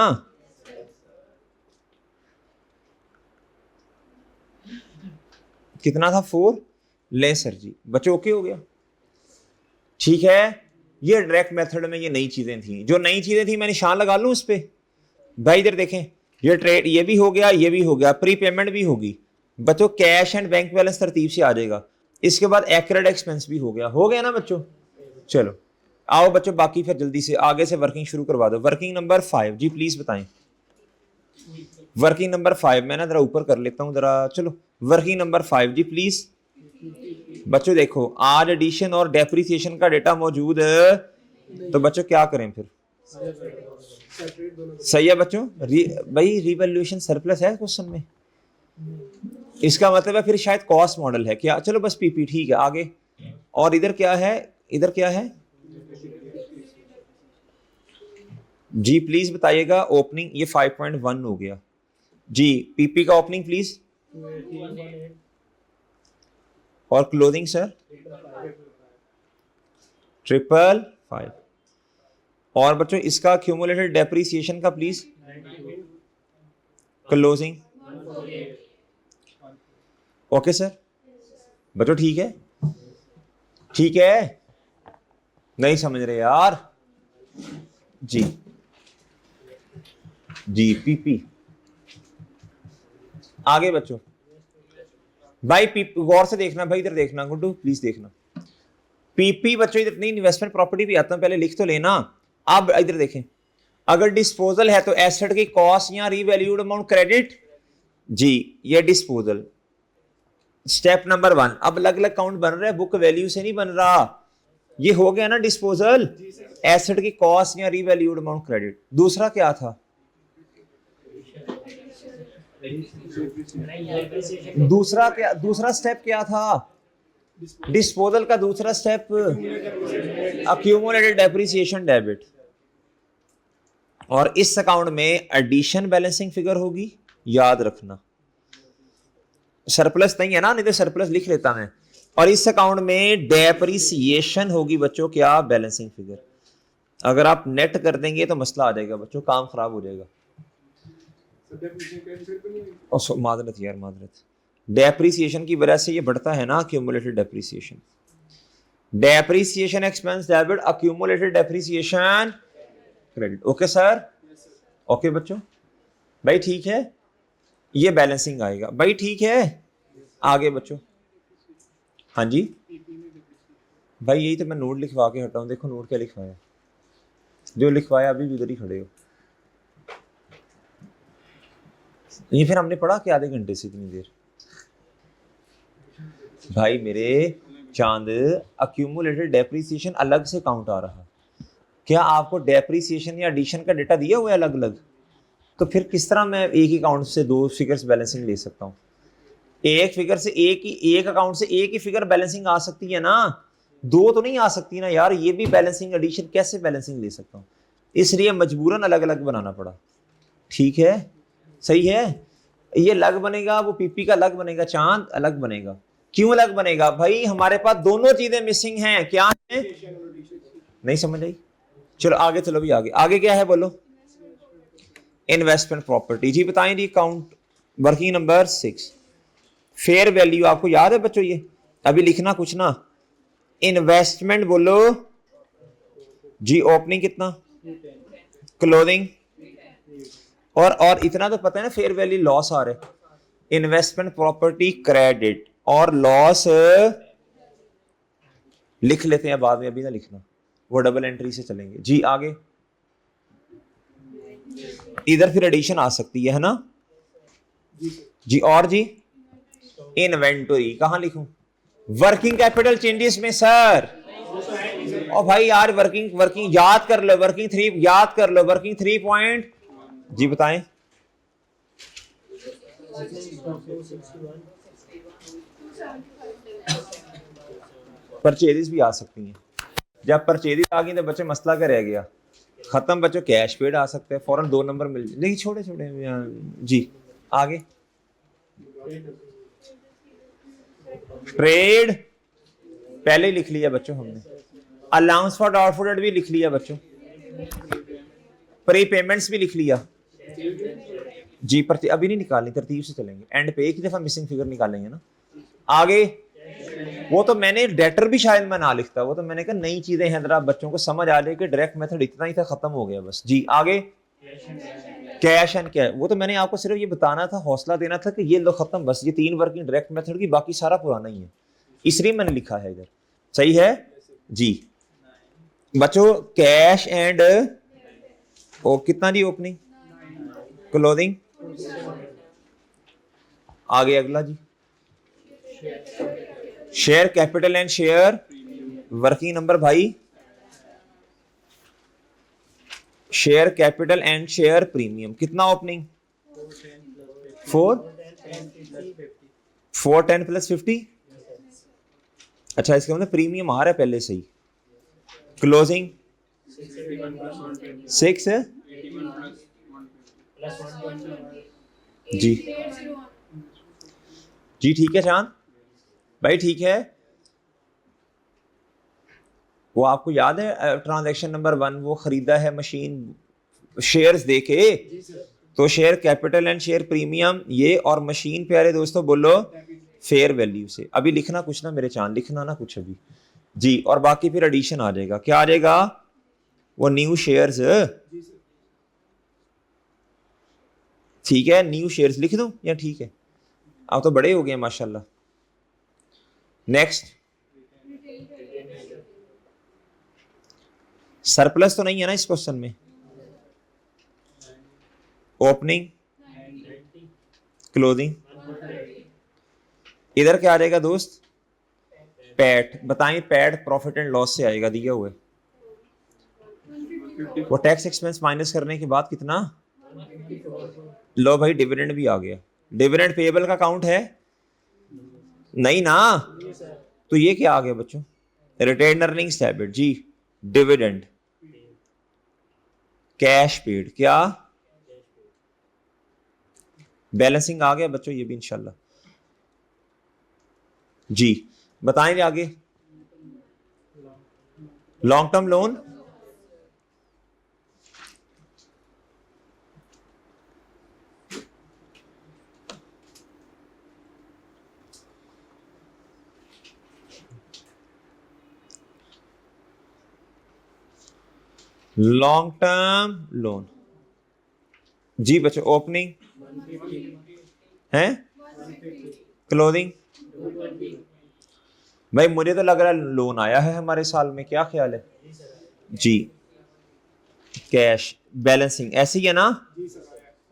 कितना था? 4। ले सर जी बच्चों ओके हो गया। ठीक है ये डायरेक्ट मेथड में ये नई चीजें थी। जो नई चीजें थी मैं निशान लगा लूं इस पे। भाई इधर देखें ये ट्रेड ये भी हो गया, ये भी हो गया, प्री पेमेंट भी होगी बच्चों। कैश एंड बैंक बैलेंस तरतीब से आ जाएगा। इसके बाद एक्रेड एक्सपेंस भी हो गया ना बच्चों। चलो आओ बच्चों बाकी फिर जल्दी से आगे से वर्किंग शुरू करवा दो। वर्किंग नंबर 5 जी प्लीज बताएं। वर्किंग नंबर 5 मैं ना जरा ऊपर कर लेता हूं जरा। चलो वर्किंग नंबर 5 जी प्लीज। बच्चों देखो आज एडिशन और डेप्रिसिएशन का डेटा मौजूद है तो बच्चों क्या करें फिर? सही है बच्चों। भाई रिवैल्यूएशन सरप्लस है क्वेश्चन में। इसका मतलब है फिर शायद कॉस्ट मॉडल है क्या? चलो बस पीपी ठीक है आगे। और इधर क्या है? इधर क्या है जी प्लीज बताइएगा। ओपनिंग ये 5.1 हो गया जी। पीपी का ओपनिंग प्लीज। और क्लोथिंग सर 555। और बच्चों इसका क्यूमुलेटेड डेप्रिसिएशन का प्लीज। Closing okay sir. बच्चों ठीक है? ठीक है नहीं समझ रहे यार जी। जी पीपी आगे बच्चों। भाई पीपी गौर से देखना भाई, इधर देखना गुड्डू प्लीज देखना। पीपी बच्चों इधर नहीं, इन्वेस्टमेंट प्रॉपर्टी भी आता है पहले लिख तो लेना। अब इधर देखें अगर डिस्पोजल है तो एसेट की कॉस्ट या रीवैल्यूड अमाउंट क्रेडिट जी। ये डिस्पोजल स्टेप नंबर 1। अब अलग अलग काउंट बन रहा है, बुक वैल्यू से नहीं बन रहा। ये हो गया ना डिस्पोजल, एसेट की कॉस्ट या रीवैल्यूड अमाउंट क्रेडिट। दूसरा क्या था? दूसरा क्या? दूसरा स्टेप क्या था डिस्पोजल का? दूसरा स्टेप अक्यूमुलेटेड डेप्रिसिएशन डेबिट। और इस अकाउंट में एडिशन बैलेंसिंग फिगर होगी, याद रखना। सरप्लस नहीं है ना, नहीं तो सरप्लस लिख लेता मैं। और इस अकाउंट में डेप्रिसिएशन होगी बच्चों क्या? Balancing figure. अगर आप नेट कर देंगे तो मसला आ जाएगा बच्चों, काम खराब हो जाएगा। मादरत यार मादरत। डेप्रिसिएशन की वजह से ये बढ़ता है ना accumulated depreciation. Depreciation expense debit, accumulated depreciation credit. Okay sir? Okay बच्चों भाई ठीक है। ये बैलेंसिंग आएगा भाई ठीक है। आगे बच्चों हाँ जी भाई यही तो मैं नोट लिखवा के हटा हूं। देखो नोट क्या लिखवाया, जो लिखवाया अभी भी उधर ही खड़े हो। ये फिर हमने पढ़ा कि आधे घंटे से इतनी देर। भाई मेरे चांद अक्यूमुलेटेड डेप्रिसिएशन अलग से काउंट आ रहा। क्या आपको डेप्रिसिएशन या एडिशन का डेटा दिया हुआ है अलग अलग? तो फिर किस तरह मैं एक ही अकाउंट से दो फिगर्स बैलेंसिंग ले सकता हूँ? एक फिगर से एक अकाउंट से एक ही फिगर बैलेंसिंग आ सकती है ना, दो तो नहीं आ सकती ना यार। ये भी बैलेंसिंग एडिशन कैसे बैलेंसिंग ले सकता हूँ? इसलिए मजबूरन अलग अलग बनाना पड़ा। ठीक है सही है। ये अलग बनेगा, वो पीपी का अलग बनेगा, चांद अलग बनेगा। क्यों अलग बनेगा भाई? हमारे पास दोनों चीजें मिसिंग हैं। क्या है? नहीं समझ आई? चलो आगे चलो भी आगे। आगे क्या है बोलो? Investment property. जी बताएं जी, account working number 6, fair value आपको याद है बच्चों? ये अभी लिखना कुछ ना, इन्वेस्टमेंट बोलो जी, ओपनिंग कितना, क्लोजिंग, और इतना तो पता है ना, फेयर वैल्यू लॉस आ रहा है, इन्वेस्टमेंट प्रॉपर्टी क्रेडिट और लॉस लिख लेते हैं बाद में, अभी ना लिखना, वो डबल एंट्री से चलेंगे। जी आगे, इधर फिर एडिशन आ सकती है ना जी, और जी इन्वेंटरी कहां लिखूं? वर्किंग कैपिटल चेंजेस में सर, और भाई यार वर्किंग वर्किंग याद कर लो, वर्किंग 3 याद कर लो, वर्किंग 3 पॉइंट। जी बताएं। परचेजेस भी आ सकती हैं, जब परचेजेस आ गई तो बच्चे मसला क्या रह गया, खत्म बच्चों, कैश पेड आ सकते हैं, फौरन 2 नंबर मिल लेकिन छोटे छोटे। जी आगे, ट्रेड पहले लिख लिया बच्चों हमने, अलाउंस फॉर डाउटफुल डेट भी लिख लिया बच्चों, प्री पेमेंट्स भी लिख लिया जी, पर अभी नहीं निकालनी, तरतीब से चलेंगे, एंड पे एक दफा मिसिंग फिगर निकालेंगे ना। आगे, वो तो मैंने डेटर भी शायद मैं ना लिखता, वो तो मैंने कहा नई चीजें हैं, जरा बच्चों को समझ आ जाए कि डायरेक्ट मेथड इतना ही था, खत्म हो गया बस। जी आगे, कैश एंड क्या, वो तो मैंने आपको सिर्फ ये बताना था, हौसला देना था कि ये लो खत्म बस, ये 3 वर्किंग डायरेक्ट मेथड की, बाकी सारा पुराना ही है, इसलिए मैंने लिखा है इधर। सही है जी बच्चों, कैश एंड ओ कितना जी, ओपनिंग क्लोजिंग। आगे अगला जी, share capital and share working number भाई, share capital and share premium कितना, ओपनिंग 410 प्लस 50। अच्छा इसका मतलब प्रीमियम आ रहा है पहले से ही। क्लोजिंग 6 है जी, जी ठीक है चांद भाई, ठीक है। वो आपको याद है ट्रांजैक्शन नंबर 1, वो खरीदा है मशीन शेयर्स देके, तो share capital and share premium ये, और मशीन प्यारे दोस्तों बोलो फेयर वैल्यू से। अभी लिखना कुछ ना मेरे चांद, लिखना ना कुछ अभी जी, और बाकी फिर एडिशन आ जाएगा, क्या आ जाएगा, वो न्यू शेयर्स, ठीक है न्यू शेयर्स लिख दूं या ठीक है, आप तो बड़े हो गए माशाल्लाह। नेक्स्ट, सरप्लस तो नहीं है ना इस क्वेश्चन में, ओपनिंग क्लोजिंग, इधर क्या आ जाएगा दोस्त, पैट, बताएं पैट प्रॉफिट एंड लॉस से आएगा दिया हुआ, वो टैक्स एक्सपेंस माइनस करने के बाद कितना, लो भाई डिविडेंड भी आ गया, डिविडेंड पेएबल का काउंट है नहीं ना, तो ये क्या आ गया बच्चों, रिटेन अर्निंग्स डेबिट जी, डिविडेंड, कैश पेड, क्या बैलेंसिंग आ गया बच्चों, ये भी इंशाल्लाह जी। बताएंगे आगे, long term loan, long term loan जी बच्चों, ओपनिंग है, क्लोजिंग, भाई मुझे तो लग रहा है लोन आया है हमारे साल में, क्या ख्याल है जी, कैश बैलेंसिंग ऐसी है ना,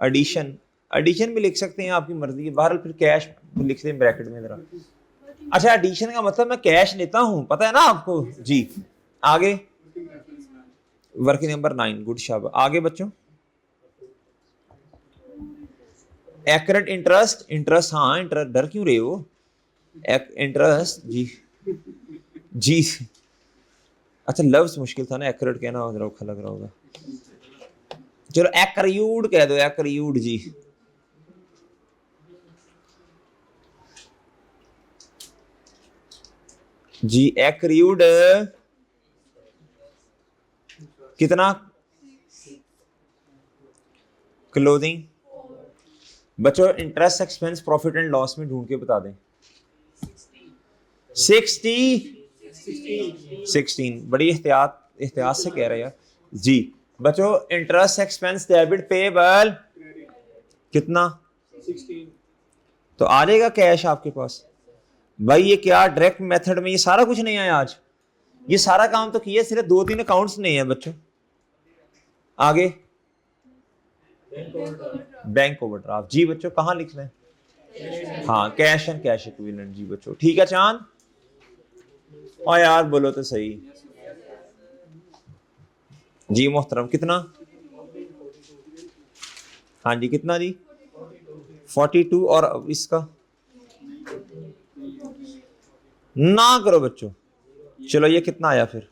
एडिशन, एडिशन भी लिख सकते हैं आपकी मर्जी है, बहरहाल फिर कैश लिखते हैं ब्रैकेट में जरा। अच्छा एडिशन का मतलब मैं कैश लेता हूं, पता है ना आपको जी। आगे, वर्किंग नंबर 9, गुड शाबाश। आगे बच्चों, एक्यूरेट इंटरेस्ट, इंटरेस्ट हाँ इंटरेस्ट, डर क्यों रहे हो, इंटरेस्ट जी जी, अच्छा लफ्ज मुश्किल था ना, एक्यूरेट कहना औखा लग रहा होगा, चलो एक्यूट कह दो, एक्यूट जी, जी एक्यूट कितना, क्लोथिंग। बच्चों interest expense profit and loss में ढूंढ के बता दें। 16 बड़ी एहतियात से कह रहे हैं जी। बच्चों इंटरेस्ट एक्सपेंस डेबिट पेबल कितना 16। तो आ जाएगा कैश आपके पास। भाई ये क्या डायरेक्ट मेथड में ये सारा कुछ नहीं आया आज, ये सारा काम तो किया, सिर्फ 2-3 अकाउंट्स नहीं है बच्चों। आगे बैंक ओवरड्राफ्ट जी बच्चों कहां लिख रहे हैं? हाँ कैश एंड कैश इक्विवेलेंट जी बच्चों ठीक है। चांद और यार बोलो तो सही जी मोहतरम कितना? हाँ जी कितना जी? 42 और इसका ना करो बच्चों। चलो ये कितना आया फिर?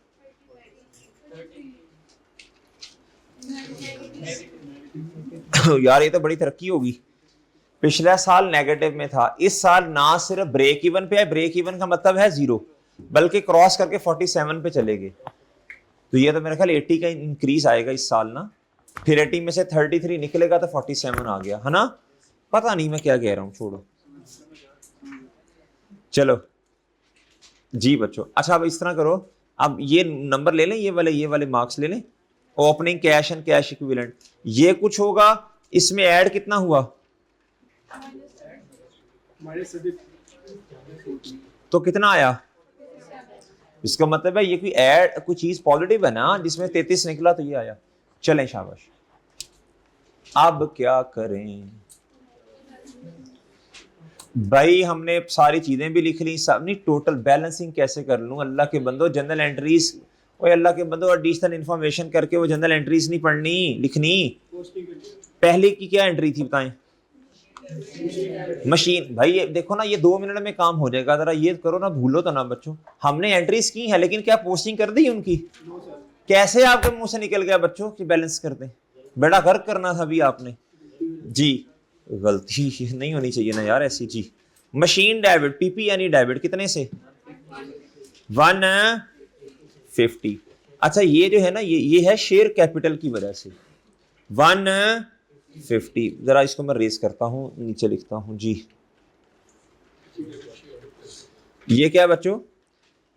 यार ये तो बड़ी तरक्की होगी। पिछला साल नेगेटिव में था, इस साल ना सिर्फ ब्रेक इवन पे है, ब्रेक इवन का मतलब है 0, बल्कि क्रॉस करके 47 पे चले गए। तो ये तो मेरे ख्याल 80 का इंक्रीज आएगा इस साल ना। फिर 80 में से 33 निकलेगा तो 47 आ गया है ना। पता नहीं मैं क्या कह रहा हूं, छोड़ो। चलो जी बच्चों अच्छा अब इस तरह करो, अब ये नंबर ले लें, ये वाले मार्क्स ले लें। Opening cash and cash equivalent ये कुछ होगा, इसमें ऐड कितना हुआ? तो कितना आया? इसका मतलब है ये कोई ऐड कोई चीज पॉजिटिव है ना, जिसमें 33 निकला तो ये आया। चलें शाबाश। अब क्या करें भाई, हमने सारी चीजें भी लिख ली, सब नहीं, टोटल बैलेंसिंग कैसे कर लूं? अल्लाह के बंदो जनरल एंट्रीज, ओए अल्लाह के बंदो एडिशनल इंफॉर्मेशन करके वो जनरल एंट्रीज नहीं पढ़नी लिखनी। पहले की क्या एंट्री थी बताएं? मशीन। भाई ये देखो ना, ये 2 मिनट में काम हो जाएगा, जरा ये करो ना, भूलो तो ना बच्चों। हमने एंट्रीज की है लेकिन क्या पोस्टिंग कर दी उनकी? कैसे आपके मुंह से निकल गया बच्चों कि बैलेंस कर दें? बड़ा गर्क करना था अभी आपने जी, गलती नहीं होनी चाहिए ना यार ऐसी जी। मशीन डेबिट पीपी यानी डेबिट कितने से? 150। अच्छा ये जो है ना ये है शेयर कैपिटल की वजह से 150। जरा इसको मैं रेस करता हूं, नीचे लिखता हूं जी। ये क्या बच्चों?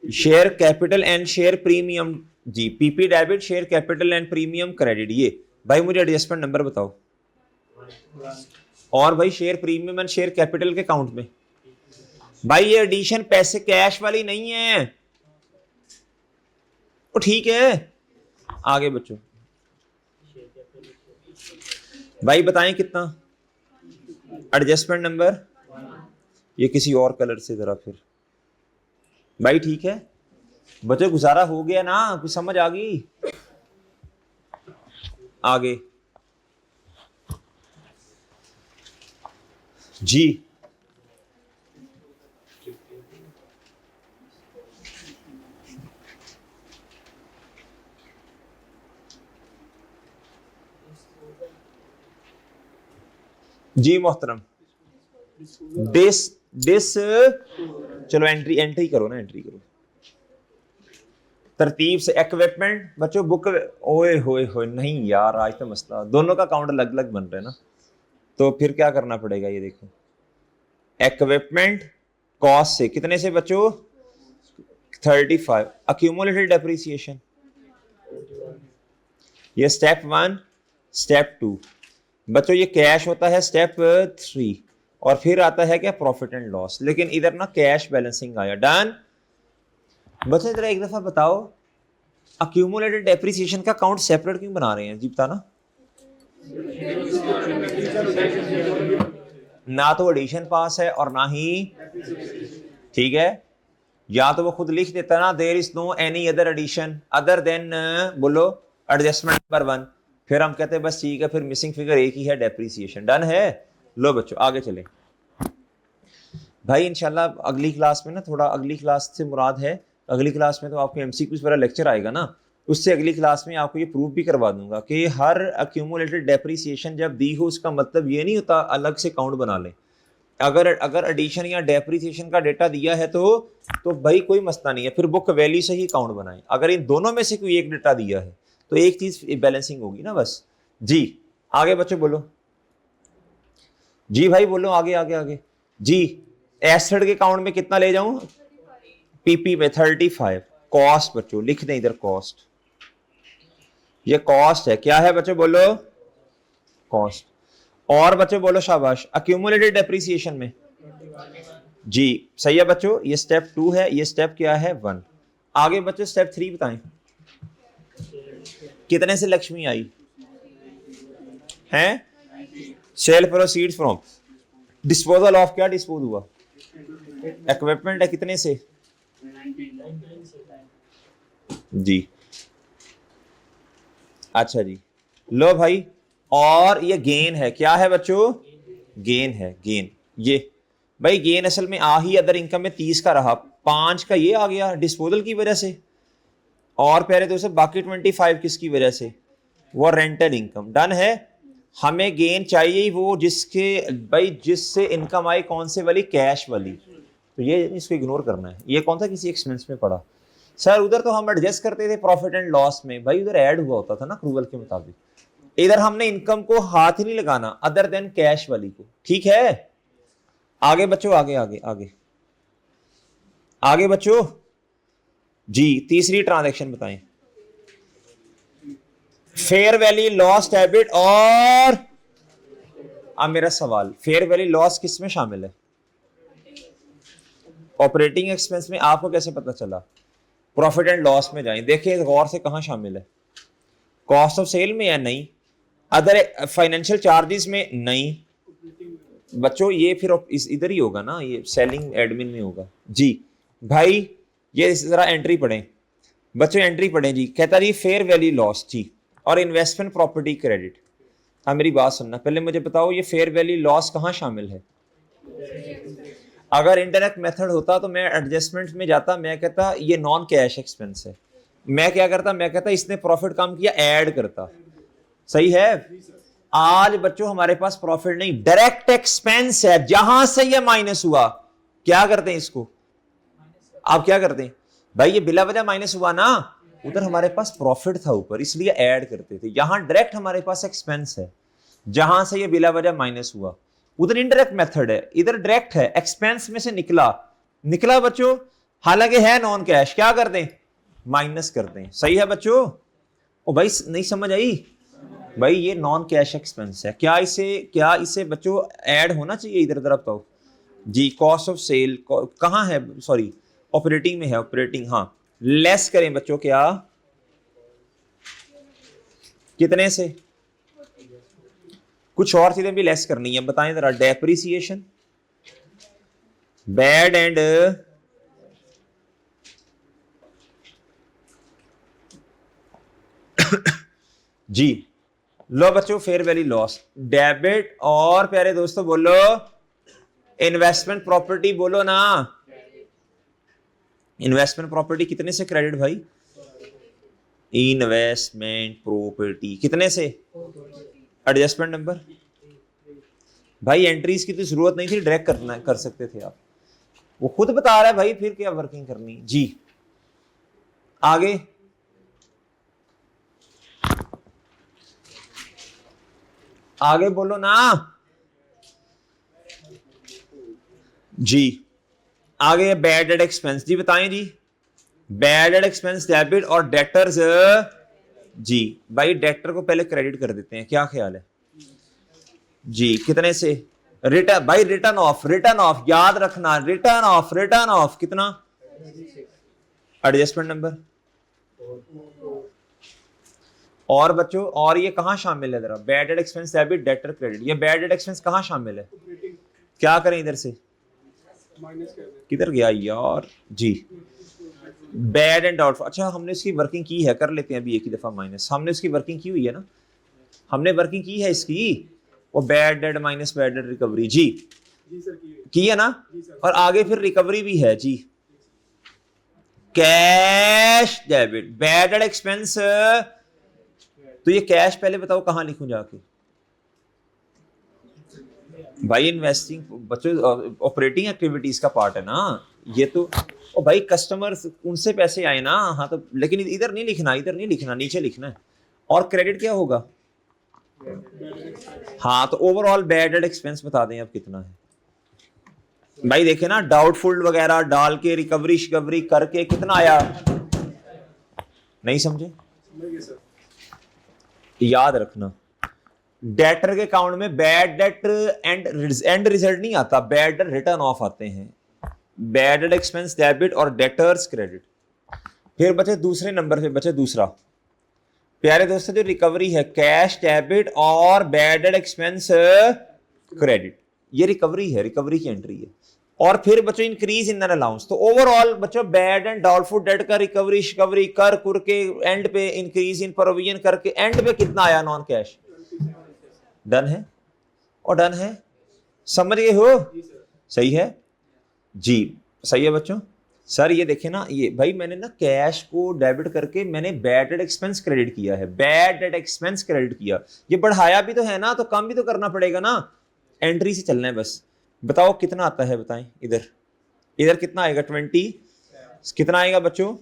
Share capital and share premium जी। PP debit, share capital and premium credit. ये भाई मुझे एडजस्टमेंट नंबर बताओ। और भाई share premium and share capital के अकाउंट में भाई ये एडिशन पैसे कैश वाली नहीं है। तो ठीक है आगे बच्चों भाई बताएं कितना एडजस्टमेंट नंबर? ये किसी और कलर से जरा फिर भाई ठीक है बच्चों, गुजारा हो गया ना, कुछ समझ आ गई? आगे जी। जी मोहतरम दिस चलो एंट्री करो ना, एंट्री करो तरतीब से। इक्विपमेंट बच्चों बुक, ओए होए होए नहीं यार, आज तो मसला दोनों का काउंट अलग अलग बन रहा है ना, तो फिर क्या करना पड़ेगा? ये देखो इक्विपमेंट कॉस्ट से कितने से बच्चों? 35। अक्यूमुलेटेड डेप्रिसिएशन ये स्टेप 1 स्टेप 2 बच्चों, ये कैश होता है स्टेप 3 और फिर आता है क्या? Profit and loss. लेकिन इधर ना कैश बैलेंसिंग आया। डन बच्चों जरा एक दफा बताओ, अक्यूमुलेटेड डेप्रिसिएशन का काउंट सेपरेट क्यों बना रहे हैं जी? बताना। ना तो एडिशन पास है और ना ही ठीक है, या तो वो खुद लिख देता ना there is no any other addition other than बोलो एडजस्टमेंट नंबर 1, फिर हम कहते हैं बस ठीक है, फिर मिसिंग फिगर एक ही है डेप्रिसिएशन। डन है। लो बच्चों आगे चले भाई, इंशाल्लाह अगली क्लास में ना, थोड़ा अगली क्लास से मुराद है अगली क्लास में तो आपको एमसीक्यूज वाला लेक्चर आएगा ना, उससे अगली क्लास में आपको ये प्रूफ भी करवा दूंगा कि हर अक्यूमुलेटेड डेप्रिसिएशन जब दी हो उसका मतलब ये नहीं होता अलग से काउंट बना लें। अगर एडिशन या डेप्रिसिएशन का डेटा दिया है तो भाई कोई मसला नहीं है, फिर बुक वैल्यू से ही काउंट बनाएं। अगर इन दोनों में से कोई एक डेटा दिया है तो एक चीज बैलेंसिंग होगी ना बस जी। आगे बच्चों बोलो। जी भाई बोलो, आगे आगे आगे। जी एसेट के अकाउंट में कितना ले जाऊं? पीपी में 35। कॉस्ट बच्चों लिख दें इधर, कॉस्ट, ये कॉस्ट है। क्या है बच्चों बोलो? कॉस्ट। और बच्चों बोलो शाबाश, अक्यूमुलेटेड डेप्रिसिएशन में जी सही है बच्चों, ये स्टेप 2 है, ये स्टेप क्या है 1। आगे बच्चों स्टेप 3 बताएं, कितने से लक्ष्मी आई हैं? Sale proceeds from disposal of, क्या डिस्पोज हुआ? इक्विपमेंट है, कितने से? जी अच्छा जी, लो भाई। और ये गेन है, क्या है बच्चों? गेन है, गेन। ये भाई गेन असल में आ ही अदर इनकम में 30 का रहा, 5 का ये आ गया डिस्पोजल की वजह से, और पहले तो बाकी 25 किसकी वजह से? वो रेंटल इनकम। डन है। हमें गेन चाहिए ही वो जिसके भाई जिससे इनकम आई, कौन से वाली? कैश वाली। तो ये इसको इग्नोर करना है। ये कौन सा किसी एक्सपेंस में पड़ा? सर उधर तो हम एडजस्ट करते थे प्रॉफिट एंड लॉस में, भाई उधर ऐड हुआ होता था ना अप्रूवल के मुताबिक। इधर हमने इनकम को हाथ ही नहीं लगाना अदर देन कैश वाली को, ठीक है? आगे बच्चों, आगे आगे आगे आगे बच्चों। जी तीसरी ट्रांजैक्शन बताएं। Fair value loss debit. और अब मेरा सवाल, फेयर वैल्यू लॉस किस में शामिल है? ऑपरेटिंग एक्सपेंस में। आपको कैसे पता चला? प्रॉफिट एंड लॉस में जाएं, देखिए गौर से कहां शामिल है। कॉस्ट ऑफ सेल में या नहीं? अदर फाइनेंशियल चार्जेस में नहीं बच्चों, ये फिर इधर ही होगा ना, ये सेलिंग एडमिन में होगा। जी भाई ये जरा एंट्री पढ़ें बच्चों, एंट्री पढ़ें जी। कहता जी फेयर वैल्यू लॉस जी और इन्वेस्टमेंट प्रॉपर्टी क्रेडिट। हाँ मेरी बात सुनना, पहले मुझे बताओ ये फेयर वैल्यू लॉस कहाँ शामिल है? अगर इंडायरेक्ट मेथड होता तो मैं एडजस्टमेंट में जाता, मैं कहता ये नॉन कैश एक्सपेंस है। मैं क्या करता? मैं कहता इसने प्रॉफिट कम किया, ऐड करता। सही है? आज बच्चों हमारे पास प्रॉफिट नहीं, डायरेक्ट एक्सपेंस है, जहां से ये माइनस हुआ क्या करते हैं इसको? आप क्या करते हैं भाई? ये बिला वजह माइनस हुआ ना, उधर हमारे पास प्रॉफिट था ऊपर, इसलिए ऐड करते थे। यहां डायरेक्ट हमारे पास एक्सपेंस है, जहां से ये बिला वजह माइनस हुआ। उधर इनडायरेक्ट मेथड है, इधर डायरेक्ट है, एक्सपेंस में से निकला निकला बच्चों, हालांकि है नॉन कैश, क्या करते हैं? माइनस करते हैं। सही है बच्चों? ओ भाई नहीं समझ आई? भाई ये नॉन कैश एक्सपेंस है। क्या इसे बच्चों ऐड होना चाहिए? इधर तरफ तो जी कॉस्ट ऑफ सेल कहां है? सॉरी ऑपरेटिंग में है, ऑपरेटिंग। हाँ लेस करें बच्चों, क्या कितने से? कुछ और चीजें भी लेस करनी है, बताएं जरा। डेप्रिसिएशन, बैड एंड जी लो बच्चों फेयर वैल्यू लॉस डेबिट, और प्यारे दोस्तों बोलो इन्वेस्टमेंट प्रॉपर्टी, बोलो ना। इन्वेस्टमेंट प्रॉपर्टी कितने से क्रेडिट भाई? इन्वेस्टमेंट प्रॉपर्टी कितने से? एडजस्टमेंट नंबर भाई, एंट्रीज की तो जरूरत नहीं थी, डायरेक्ट करना कर सकते थे आप। वो खुद बता रहा है भाई, फिर क्या वर्किंग करनी जी। आगे आगे बोलो ना जी। आगे बैड डेट एक्सपेंस जी, बताएं जी। बैड डेट एक्सपेंस डेबिट और डेटर्स जी। भाई डेटर को पहले क्रेडिट कर देते हैं, क्या ख्याल है जी? कितने से? रिटर्न भाई, रिटर्न ऑफ याद रखना, रिटर्न ऑफ कितना? Adjustment number. और बच्चों और ये कहां शामिल है जरा? Bad debt expense debit debtor credit, ये बैड डेट एक्सपेंस कहां शामिल है? क्या करें इधर से? किधर गया यार जी? Bad and doubtful. अच्छा हमने इसकी वर्किंग की है, कर लेते हैं अभी एक ही दफा माइनस। हमने इसकी वर्किंग की हुई है ना, हमने वर्किंग की है इसकी। वो bad debt minus bad debt recovery जी सर की है ना, और आगे फिर रिकवरी भी है जी। Cash debit bad debt expense, तो ये कैश पहले बताओ कहां लिखूं जाके? भाई इन्वेस्टिंग बच्चों ऑपरेटिंग एक्टिविटीज का पार्ट है ना ये तो। ओ भाई कस्टमर्स उनसे पैसे आए ना, हाँ तो लेकिन इधर नहीं लिखना, इधर नहीं लिखना, नीचे लिखना है। और क्रेडिट क्या होगा? हाँ, तो ओवरऑल बैड डेट एक्सपेंस बता दें अब कितना है भाई। देखे ना, डाउटफुल वगैरह डाल के रिकवरी शिकवरी करके कितना आया, नहीं समझे? याद रखना, डेटर के अकाउंट में बैड डेट एंड रिजल्ट नहीं आता, बैड डेट रिटर्न ऑफ आते हैं, बैड डेट एक्सपेंस डेबिट और डेटर्स क्रेडिट। फिर बचे दूसरे नंबर पे, बचे दूसरा। प्यारे दोस्तों, जो रिकवरी है कैश डेबिट और बैड डेट एक्सपेंस क्रेडिट, ये रिकवरी है, रिकवरी की एंट्री है। और फिर बच्चों इंक्रीज इन अलाउंस, तो ओवरऑल बच्चों बैड एंड डाउटफुल डेट का रिकवरी शिकवरी कर के एंड पे इंक्रीज इन प्रोविजन करके एंड पे कितना आया नॉन कैश। डन है और डन है, समझ गए हो? सही है जी, सही है बच्चों। सर ये देखे ना, ये भाई मैंने ना कैश को डेबिट करके मैंने बैड डेट एक्सपेंस क्रेडिट किया है, बैड डेट एक्सपेंस क्रेडिट किया, ये बढ़ाया भी तो है ना, तो कम भी तो करना पड़ेगा ना, एंट्री से चलना है बस। बताओ कितना आता है, बताएं। इधर इधर कितना आएगा, 20 कितना आएगा बच्चों?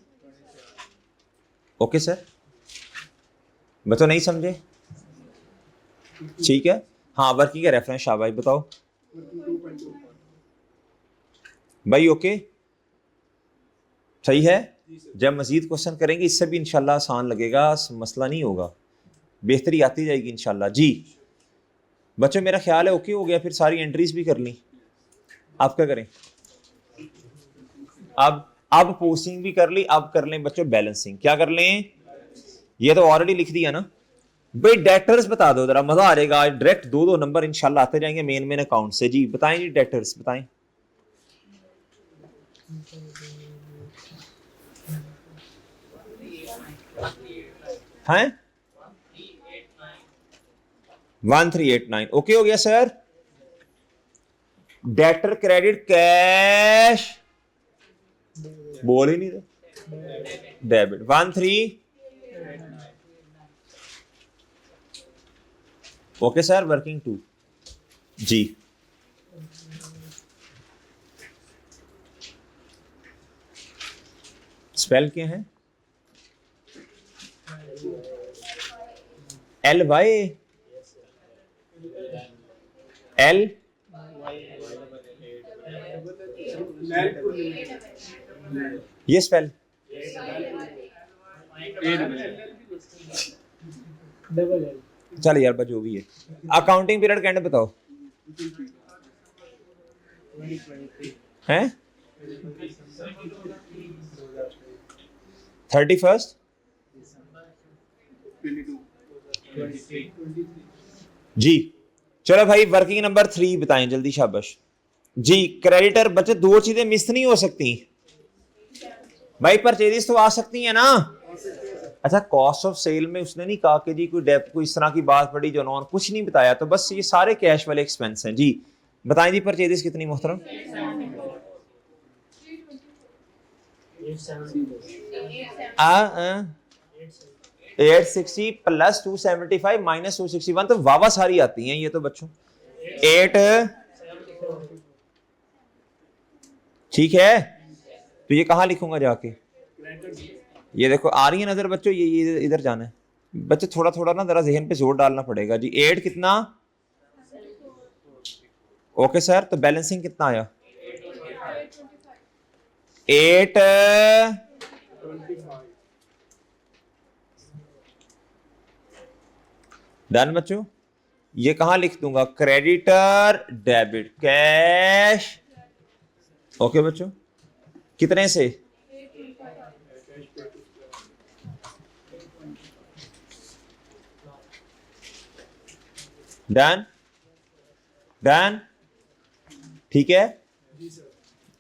ओके सर, बच्चों नहीं समझे? ठीक है, हाँ वर्किंग का रेफरेंस शाबाश, बताओ भाई। ओके सही है। जब मजीद क्वेश्चन करेंगे इससे भी इंशाल्लाह आसान लगेगा, मसला नहीं होगा, बेहतरी आती जाएगी इंशाल्लाह जी। बच्चों मेरा ख्याल है ओके हो गया, फिर सारी एंट्रीज भी कर ली। आप क्या करें अब पोस्टिंग भी कर ली, अब कर लें बच्चों बैलेंसिंग। क्या कर लें? ये तो ऑलरेडी लिख दिया ना भाई। डेटर्स बता दो जरा, मजा आ जाएगा। डायरेक्ट दो नंबर इंशाल्लाह आते जाएंगे मेन अकाउंट से जी। बताएं जी, डेटर्स बताएं। हैं 1389 ओके हो गया सर। डेटर क्रेडिट कैश बोल ही नहीं रहे, डेबिट 13 ओके सर। वर्किंग 2 जी, स्पेल क्या है? एल वाई एल ये स्पेल चल यार बस जो भी है। अकाउंटिंग पीरियड का एंड बताओ हैं? 31 जी। चलो भाई वर्किंग नंबर 3 बताएं जल्दी, शाबाश जी। क्रेडिटर बच्चे दो चीजें मिस नहीं हो सकती भाई, परचेजेस तो आ सकती है ना। अच्छा, कॉस्ट ऑफ सेल में उसने नहीं कहा कि जी कोई डेप्ट कोई इस तरह की बात पड़ी जो नॉन, कुछ नहीं बताया, तो बस ये सारे कैश वाले एक्सपेंस हैं जी। बताएं जी परचेजेस कितनी मोहतरम? 860 प्लस 275 माइनस 261, तो वावा सारी आती हैं ये तो बच्चों। 8 ठीक है, तो ये कहां लिखूंगा जाके? ये देखो आ रही है नजर बच्चों, ये इधर जाना है बच्चे, थोड़ा थोड़ा ना जरा जहन पे जोर डालना पड़ेगा जी। 8 कितना? ओके सर, तो बैलेंसिंग कितना आया? 8 डन बच्चों। ये कहां लिख दूंगा? Creditor debit cash. ओके बच्चों, कितने से? डन डन ठीक है।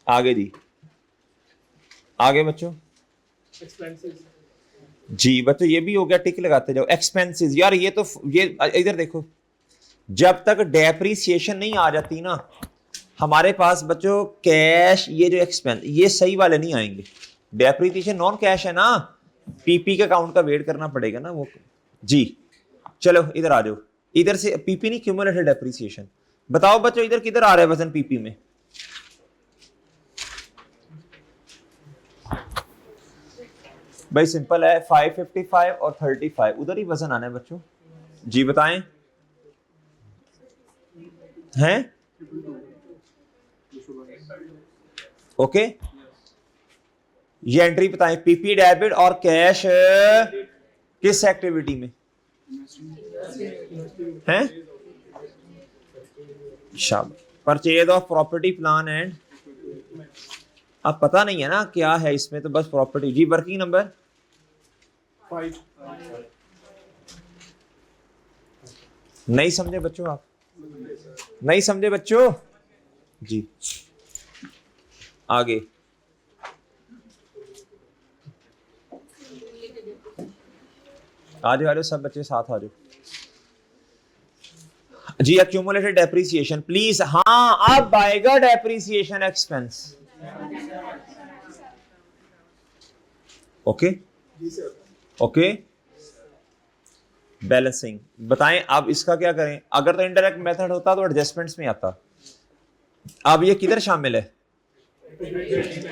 आगे जी, आगे बच्चों जी। बच्चों ये भी हो गया, टिक लगाते जाओ। एक्सपेंसेस यार, ये तो ये इधर देखो, जब तक डेप्रीसिएशन नहीं आ जाती ना हमारे पास बच्चों कैश, ये जो एक्सपेंस ये सही वाले नहीं आएंगे। डेप्रीसिएशन नॉन कैश है ना, पीपी के अकाउंट का वेट करना पड़ेगा ना वो जी। चलो इधर आ जाओ, इधर से पीपी नहीं, क्यूमुलेटेड डेप्रीसिएशन। बताओ बच्चों इधर किधर आ रहा है वजन पीपी में? भाई सिंपल है, 555 और 35 उधर ही वजन आना है बच्चों जी। बताएं हैं? ओके, ये एंट्री बताएं, पीपी डेबिट और कैश किस एक्टिविटी में हैं? शाबाश। Purchase of property plan and, अब पता नहीं है ना क्या है इसमें, तो बस प्रॉपर्टी। जी वर्किंग नंबर 5। नहीं समझे बच्चों? आप नहीं समझे बच्चों? जी आगे। आ जाओ सब बच्चे साथ आ जाओ जी। Accumulated depreciation please. हाँ अब आएगा depreciation expense. Okay okay, balancing बताएं। अब इसका क्या करें? अगर तो इनडायरेक्ट मेथड होता तो एडजस्टमेंट्स में आता। अब ये किधर शामिल है?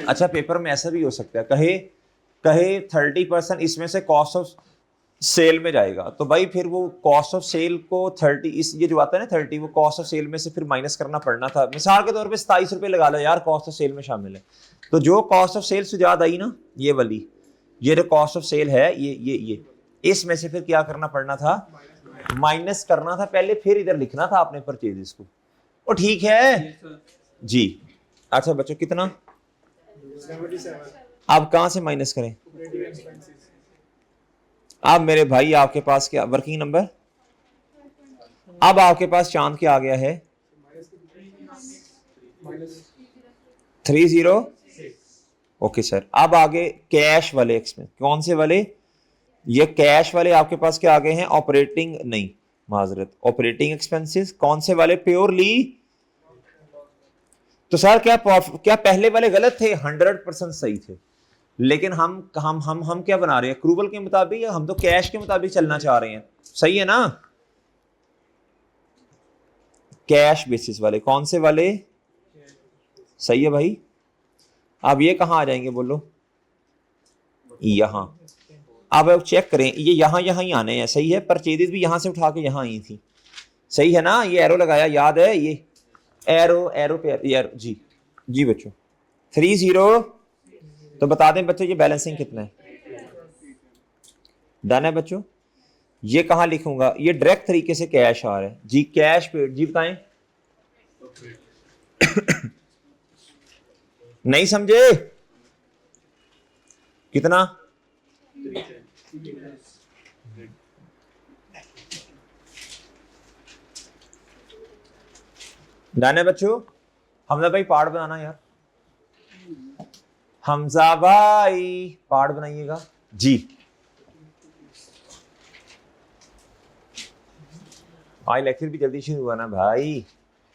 अच्छा पेपर में ऐसा भी हो सकता है, कहे कहे 30% इसमें से कॉस्ट ऑफ सेल में जाएगा, तो भाई फिर वो कॉस्ट ऑफ सेल को 30, इस ये जो आता है ना 30, वो कॉस्ट ऑफ सेल में से फिर माइनस करना पड़ना था। मिसाल के तौर पे 27 रुपए लगा लो यार, कॉस्ट ऑफ सेल में शामिल है, तो जो कॉस्ट ऑफ सेल से ज्यादा आई ना, ये वाली, ये जो कॉस्ट ऑफ सेल है, ये इसमें से फिर क्या करना पड़ना था? माइनस करना था पहले, फिर इधर लिखना था आपने परचेजेस को। ओ ठीक है जी। अच्छा बच्चों कितना? 77। आप कहां से माइनस करें? अब मेरे भाई आपके पास क्या वर्किंग नंबर? अब आपके पास चांद क्या आ गया है? 30। Okay sir. अब आगे कैश वाले एक्सपेंस, कौन से वाले? ये कैश वाले आपके पास क्या आ गए हैं? ऑपरेटिंग नहीं, माजरत, ऑपरेटिंग एक्सपेंसेस। कौन से वाले? प्योरली। तो सर क्या पहले वाले गलत थे? 100% सही थे, लेकिन हम क्या बना रहे हैं? अक्रूवल के मुताबिक, या हम तो कैश के मुताबिक चलना चाह रहे हैं? सही है ना? कैश बेसिस वाले। कौन से वाले? सही है भाई। अब ये कहां आ जाएंगे बोलो? यहां। अब चेक करें, ये यहां ही आने हैं। सही है, परचेजेस भी यहां से उठा के यहां आई थी। सही है ना? ये एरो लगाया, याद है? ये एरो पे एरो। जी जी बच्चों 30। तो बता दें बच्चों ये बैलेंसिंग कितना है? डन है बच्चों? ये कहां लिखूंगा? ये डायरेक्ट तरीके से कैश आ रहा है जी। कैश पेड जी बताएं। नहीं समझे? कितना? डन है बच्चों? हमजा भाई पार्ट बनाना यार, हमजा भाई पार्ट बनाइएगा जी। आज लेक्चर भी जल्दी शुरू हुआ ना भाई।